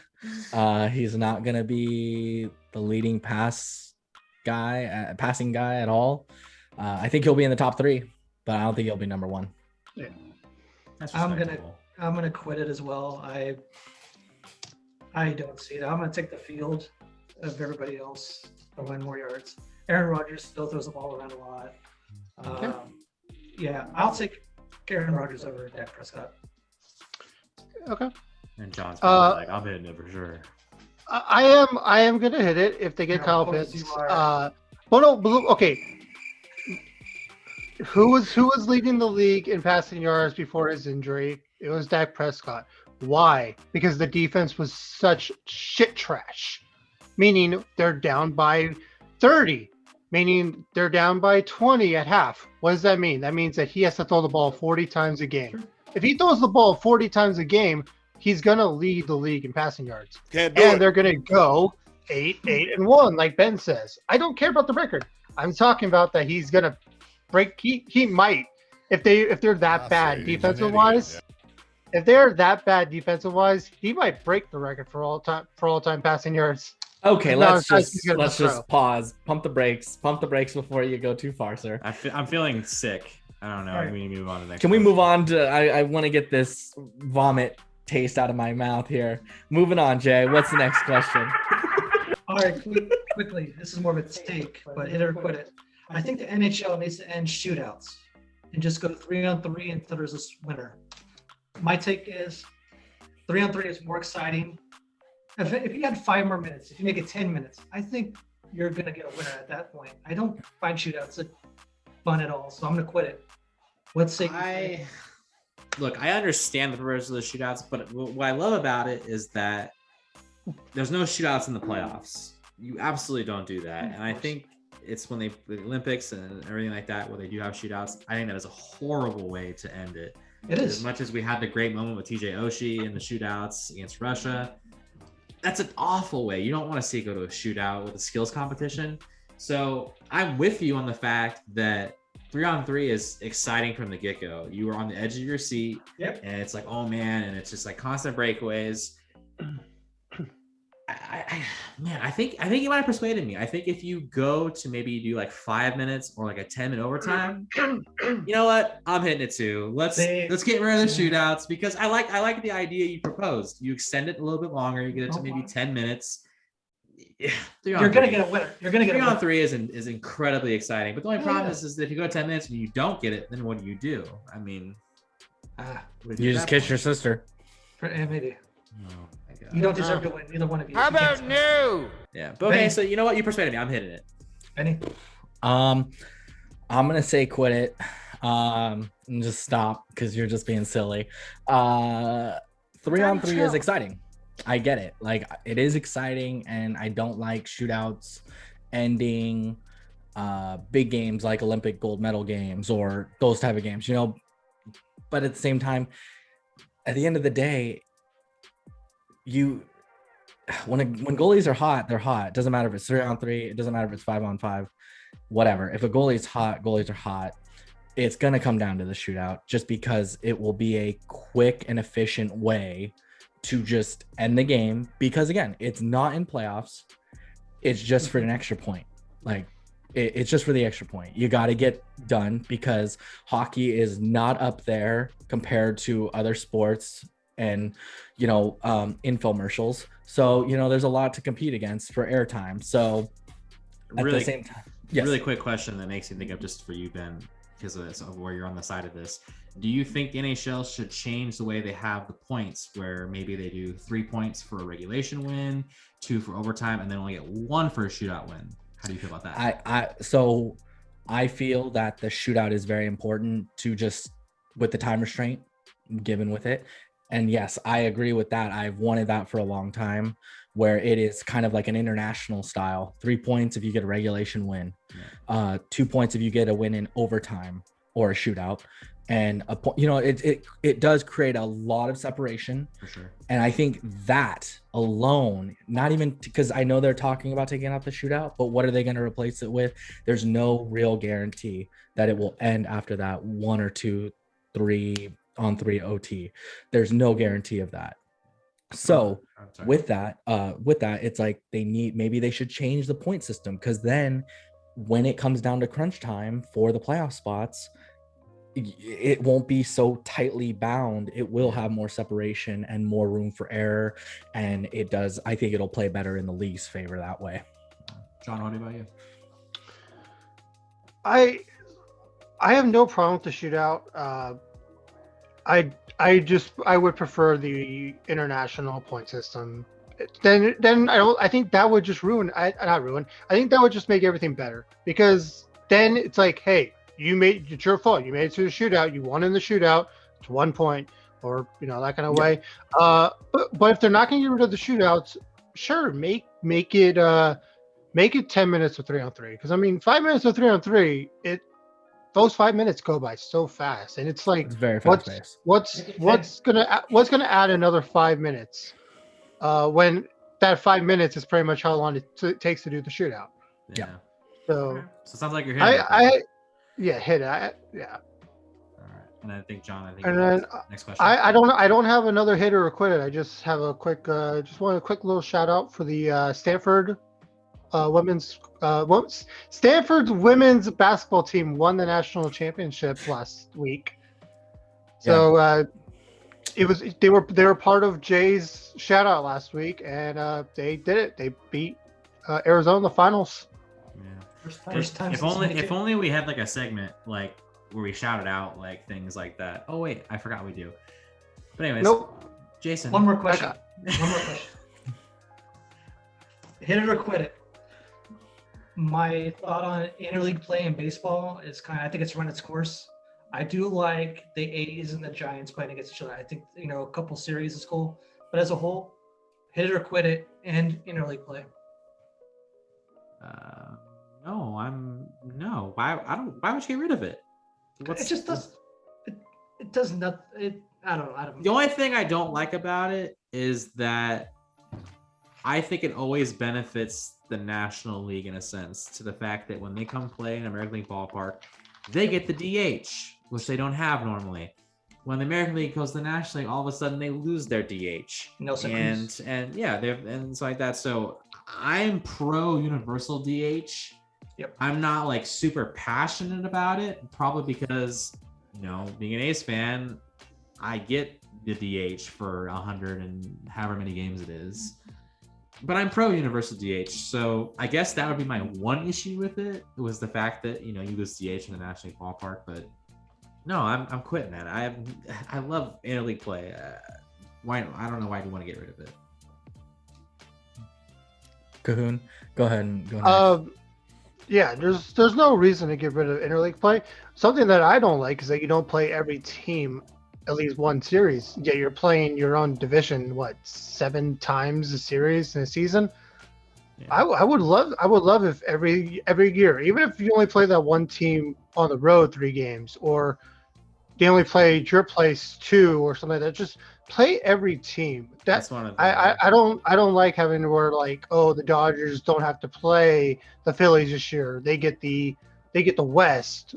He's not gonna be the leading passing guy at all. I think he'll be in the top 3, but I don't think he'll be number 1. Yeah. I'm gonna quit it as well. I don't see it. I'm gonna take the field of everybody else to win more yards. Aaron Rodgers still throws the ball around a lot. Yeah, I'll take Aaron Rodgers over Dak Prescott. Okay. And John's like, I'm hitting it for sure. I am gonna hit it if they get Kyle Pitts. Okay. Who was leading the league in passing yards before his injury? It was Dak Prescott. Why? Because the defense was such shit trash. Meaning they're down by 30. Meaning they're down by 20 at half. What does that mean? That means that he has to throw the ball 40 times a game. If he throws the ball 40 times a game, he's going to lead the league in passing yards. And they're going to go 8-1, like Ben says. I don't care about the record. I'm talking about that he's going to break. He might. If they're that bad defensive-wise, if they're that bad defensive-wise, he might break the record for all time passing yards. Okay, let's just pause. Pump the brakes before you go too far, sir. I'm feeling sick. I don't know. Right. We move on to the next. Can we move on to? I want to get this vomit taste out of my mouth here. Moving on, Jay. What's the next question? All right, quickly. This is more of a take, but hit it or quit it. I think the NHL needs to end shootouts and just go 3-on-3 until there's a winner. My take is 3-on-3 is more exciting. If you had 5 more minutes, if you make it 10 minutes, I think you're going to get a winner at that point. I don't find shootouts fun at all, so I'm going to quit it. Let's say. Look, I understand the purpose of the shootouts, but what I love about it is that there's no shootouts in the playoffs. You absolutely don't do that. And I think it's when the Olympics and everything like that, where they do have shootouts, I think that is a horrible way to end it. It is. As much as we had the great moment with TJ Oshie in the shootouts against Russia, that's an awful way. You don't want to see it go to a shootout with a skills competition. So I'm with you on the fact that 3-on-3 is exciting from the get-go. You are on the edge of your seat, yep. And it's like, oh man, and it's just like constant breakaways. Man, I think you might have persuaded me. I think if you go to maybe do like 5 minutes or like a 10-minute overtime, you know what? I'm hitting it too. Let's get rid of the shootouts because I like the idea you proposed. You extend it a little bit longer. You get it to maybe 10 minutes. Yeah, You're gonna get a winner. You're gonna get 3-on-3 is incredibly exciting. But the only problem is that if you go 10 minutes and you don't get it, then what do? I mean, you just kiss your sister. Maybe. Oh my God. You don't deserve to win. Either one of you. How about no? Yeah. But okay, so you know what? You persuaded me. I'm hitting it. Benny? I'm gonna say quit it. And just stop because you're just being silly. 3-on-3 is exciting. I get it. Like it is exciting, and I don't like shootouts ending big games like Olympic gold medal games or those type of games, you know. But at the same time, at the end of the day, when goalies are hot, they're hot. It doesn't matter if it's 3-on-3, it doesn't matter if it's 5-on-5, whatever. If a goalie is hot, goalies are hot. It's gonna come down to the shootout just because it will be a quick and efficient way to just end the game, because again, it's not in playoffs. It's just for an extra point. Like it's just for the extra point. You got to get done because hockey is not up there compared to other sports and, you know, infomercials. So, you know, there's a lot to compete against for airtime. So at the same time, yes. Really quick question that makes me think of, just for you, Ben, because of where you're on the side of this. Do you think NHL should change the way they have the points, where maybe they do 3 points for a regulation win, 2 for overtime, and then only get 1 for a shootout win? How do you feel about that? So I feel that the shootout is very important to just with the time restraint given with it. And yes, I agree with that. I've wanted that for a long time, where it is kind of like an international style. 3 points if you get a regulation win, 2 points if you get a win in overtime or a shootout. And you know, it does create a lot of separation for sure. And I think that alone, not even because I know they're talking about taking out the shootout, but what are they going to replace it with? There's no real guarantee that it will end after that 1 or 2, 3-on-3 OT. There's no guarantee of that. So with that, it's like maybe they should change the point system, because then when it comes down to crunch time for the playoff spots, it won't be so tightly bound. It will have more separation and more room for error. And I think it'll play better in the league's favor that way. John, what about you? I have no problem with the shootout. I would prefer the international point system. Then I think that would just not ruin. I think that would just make everything better, because then it's like, hey, it's your fault. You made it to the shootout. You won in the shootout. It's 1 point, or that kind of way. But if they're not going to get rid of the shootouts, sure, make it 10 minutes of 3-on-3. Because I mean, 5 minutes of 3-on-3, those 5 minutes go by so fast, and it's like, it's very fast paced. What's gonna add another 5 minutes when that 5 minutes is pretty much how long it takes to do the shootout. Yeah. So it sounds like you're hitting hit it. Yeah. All right. And I think John, And then next question. I don't have another hit or quit it. I just have a quick little shout out for the Stanford Stanford's women's basketball team won the national championship last week. So they were part of Jay's shout out last week, and they did it. They beat Arizona in the finals. First time. If only we had like a segment like where we shouted out like things like that. Oh wait, I forgot we do. But anyways, Jason. One more question. Hit it or quit it. My thought on interleague play in baseball is I think it's run its course. I do like the A's and the Giants playing against each other. I think a couple series is cool, but as a whole, hit it or quit it and interleague play. No. Why would you get rid of it? It just does. It does not. I don't know. The only thing I don't like about it is that I think it always benefits the National League in a sense, to the fact that when they come play in American League ballpark, they get the DH, which they don't have normally. when the American League goes to the National League, all of a sudden they lose their DH. Nelson and Cruz. and yeah, and so like that. So I'm pro universal DH. Yep. I'm not like super passionate about it, probably because being an A's fan, I get the DH for 100 and however many games it is. But I'm pro universal DH, so I guess that would be my one issue with it. It was the fact that you lose DH in the National League ballpark. But no, I'm quitting that. I love interleague play. Why? I don't know why you want to get rid of it. Cahoon, go ahead and go ahead. Yeah, there's no reason to get rid of interleague play. Something that I don't like is that you don't play every team at least one series. Yeah, you're playing your own division 7 times a series in a season. Yeah. I would love if every year, even if you only play that one team on the road 3 games, or they only played your place 2 or something like that, just play every team. That's one of the I don't like having to where the Dodgers don't have to play the Phillies this year. They get the West,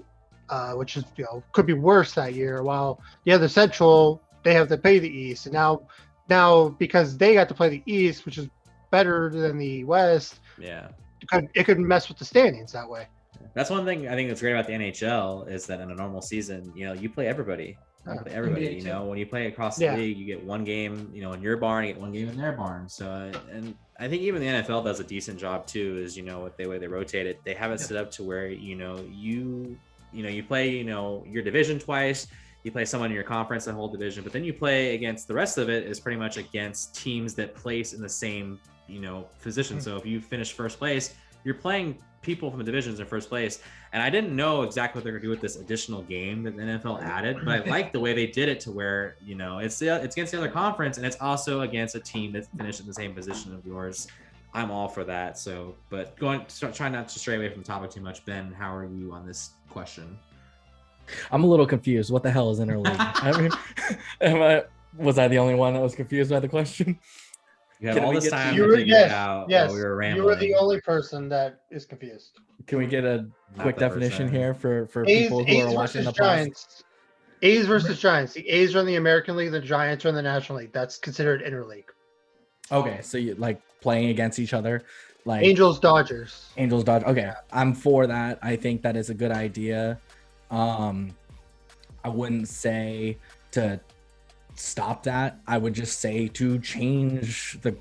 which is could be worse that year. While the Central, they have to pay the East, and now because they got to play the East, which is better than the West. Yeah, it could mess with the standings that way. That's one thing I think that's great about the NHL is that in a normal season, you play everybody. Everybody, when you play across the league, you get one game, in your barn, you get one game in their barn. So, and I think even the NFL does a decent job too. Is with the way they rotate it, they have it set up to where you play your division twice. You play someone in your conference, the whole division, but then you play against the rest of it is pretty much against teams that place in the same position. So if you finish first place, you're playing people from the divisions in first place. And I didn't know exactly what they're gonna do with this additional game that the NFL added, but I like the way they did it to where it's against the other conference and it's also against a team that's finished in the same position of yours. I'm all for that. So, but trying not to stray away from the topic too much. Ben, how are you on this question? I'm a little confused. What the hell is interleague? I mean, was I the only one that was confused by the question? You had all this time to figure it out while we were rambling. You were the only person that is confused. Can we get a quick definition here for people who are watching the podcast? A's versus Giants. The A's are in the American League, the Giants are in the National League. That's considered interleague. Okay, so you like playing against each other, like Angels, Dodgers. Okay, I'm for that. I think that is a good idea. I wouldn't say to stop that. I would just say to change the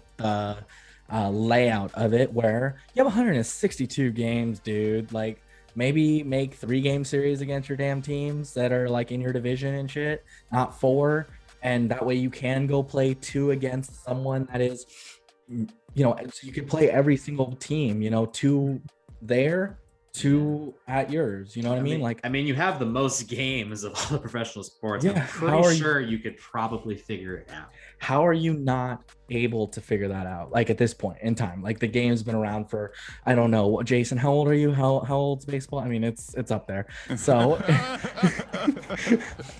layout of it where you have 162 games, dude. Like maybe make 3-game series against your damn teams that are like in your division and shit, not 4. And that way you can go play 2 against someone that is, so you could play every single team, 2 there, 2 at yours. You know what I mean? Like, you have the most games of all the professional sports. Yeah, I'm pretty sure you could probably figure it out. How are you not able to figure that out? Like at this point in time, like the game's been around for, I don't know, Jason, how old are you? How old's baseball? I mean, it's up there. So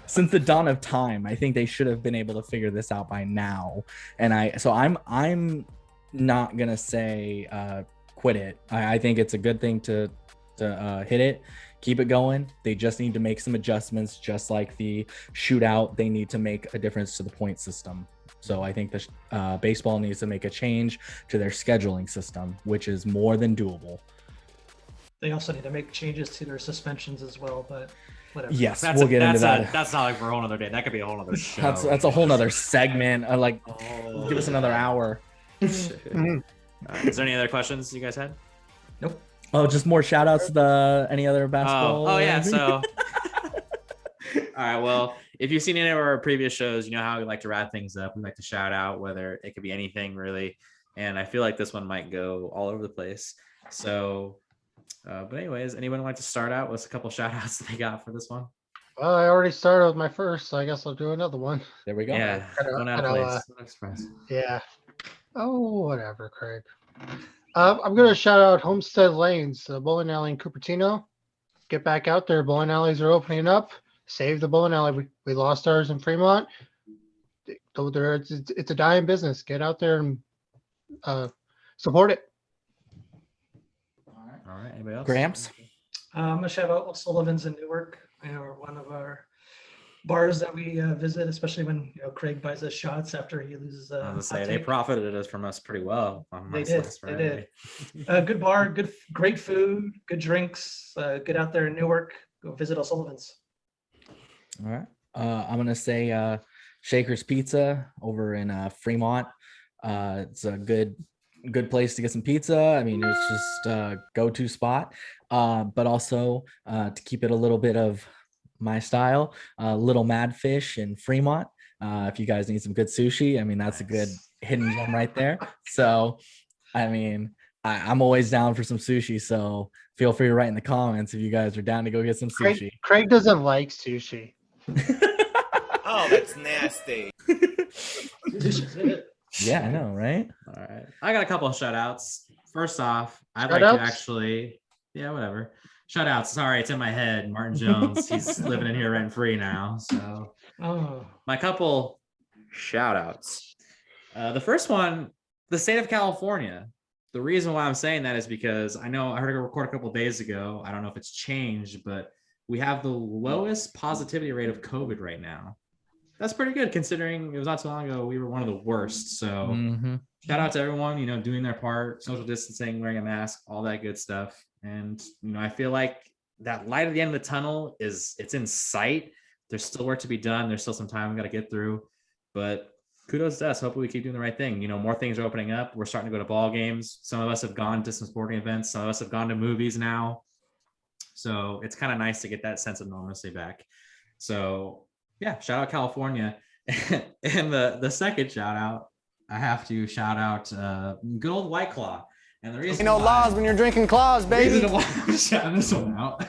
since the dawn of time, I think they should have been able to figure this out by now. And I'm not gonna say quit it. I think it's a good thing to hit it, keep it going. They just need to make some adjustments, just like the shootout. They need to make a difference to the point system. So I think the baseball needs to make a change to their scheduling system, which is more than doable. They also need to make changes to their suspensions as well, but whatever. Yes, we'll get into that. That's not like for a whole other day. That could be a whole other show. That's a whole other segment. Give us another hour. Is there any other questions you guys had? Nope. Oh, just more shout outs to any other basketball. Oh yeah. So, all right. Well, if you've seen any of our previous shows, you know how we like to wrap things up. We like to shout out, whether it could be anything really. And I feel like this one might go all over the place. So, but anyways, anyone like to start out with a couple shout outs that they got for this one? Well, I already started with my first, so I guess I'll do another one. There we go. Yeah. Going out of place. Yeah. Oh, whatever, Craig. I'm going to shout out Homestead Lanes, the bowling alley in Cupertino. Get back out there. Bowling alleys are opening up. Save the bowling alley. We lost ours in Fremont. It's a dying business. Get out there and support it. All right. Anybody else? Gramps? I'm going to shout out Sullivan's in Newark. One of our bars that we visit, especially when Craig buys us shots after he loses. I was gonna say hot they take. profited us from us pretty well on They Nice did. Last They Friday. did. Good bar, great food, good drinks. Get out there in Newark. Go visit O'Sullivan's. All right. I'm gonna say Shaker's Pizza over in Fremont. It's a good place to get some pizza. I mean, it's just a go-to spot. But also to keep it a little bit of my style, Little Mad Fish in Fremont. If you guys need some good sushi, I mean, that's a good hidden gem right there. So, I mean, I'm always down for some sushi. So feel free to write in the comments if you guys are down to go get some sushi. Craig doesn't like sushi. Oh, that's nasty. Yeah, I know, right? All right. I got a couple of shout outs. First off, I'd Shout like to outs? actually, whatever. Shout outs. Sorry, it's in my head. Martin Jones, he's living in here rent free now. So my couple shout outs. The first one, the state of California. The reason why I'm saying that is because I know I heard a report a couple of days ago. I don't know if it's changed, but we have the lowest positivity rate of COVID right now. That's pretty good considering it was not so long ago we were one of the worst. So shout out to everyone, doing their part, social distancing, wearing a mask, all that good stuff. And I feel like that light at the end of the tunnel it's in sight. There's still work to be done. There's still some time we got to get through, but kudos to us. Hopefully we keep doing the right thing. More things are opening up. We're starting to go to ball games. Some of us have gone to some sporting events. Some of us have gone to movies now. So it's kind of nice to get that sense of normalcy back. So yeah, shout out California. And the second shout out, I have to shout out good old White Claw. And the reason laws when you're drinking claws, baby. Reason why I'm shouting this one out.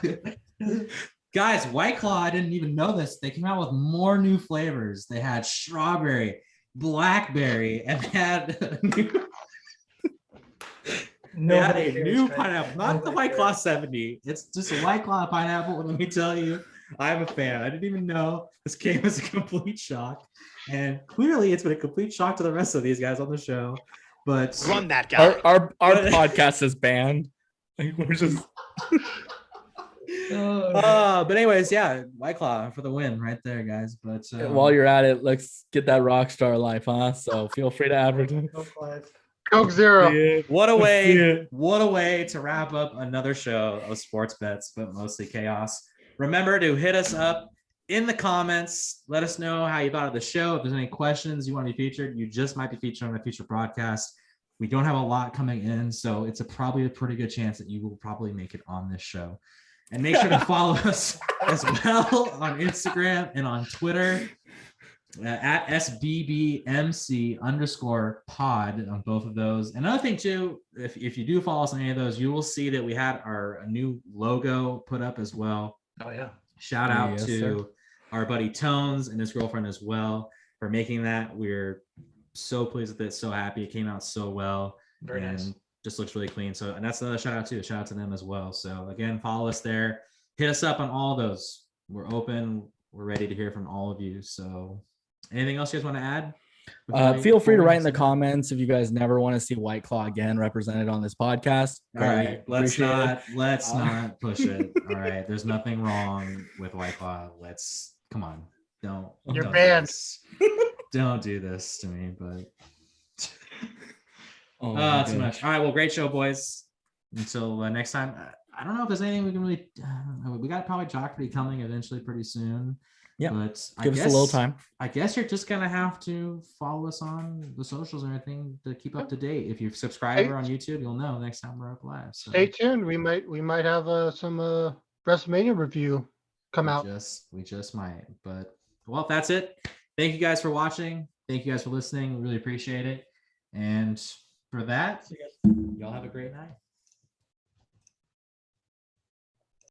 Guys, White Claw, I didn't even know this. They came out with more new flavors. They had strawberry, blackberry, and they had a new pineapple. Not the White Claw 70. It's just a White Claw pineapple. Let me tell you, I'm a fan. I didn't even know this came as a complete shock. And clearly it's been a complete shock to the rest of these guys on the show. But run that guy. Our podcast is banned. Like we're just but anyways, yeah, White Claw for the win right there, guys. But while you're at it, let's get that rock star life, huh? So feel free to advertise. Coke Zero. What a way to wrap up another show of sports bets, but mostly chaos. Remember to hit us up in the comments. Let us know how you thought of the show. If there's any questions you want to be featured, you just might be featured on a future broadcast. We don't have a lot coming in, so it's probably a pretty good chance that you will probably make it on this show. And make sure to follow us as well on Instagram and on Twitter at SBBMC_pod on both of those. Another thing too, if you do follow us on any of those, you will see that we had our new logo put up as well. Oh yeah. Shout out to our buddy Tones and his girlfriend as well for making that. We're so pleased with it, so happy. It came out so well. Very nice. Just looks really clean. So, and that's another shout out too. Shout out to them as well. So again, follow us there. Hit us up on all those. We're open. We're ready to hear from all of you. So anything else you guys want to add? Feel free to write in the comments if you guys never want to see White Claw again represented on this podcast. All right, let's not push it. All right, there's nothing wrong with White Claw. Come on, don't. You're don't banned. Don't do this to me, but too much. All right, well, great show, boys. Until next time. I don't know if there's anything we can really. We got probably Jockety coming eventually pretty soon. Yeah, but give us a little time. I guess you're just gonna have to follow us on the socials and everything to keep up to date. If you're a subscriber on YouTube, you'll know next time we're up live. So stay tuned. We might have some WrestleMania review come out. We just might. But well, that's it. Thank you guys for watching. Thank you guys for listening. We really appreciate it. And for that, y'all have a great night.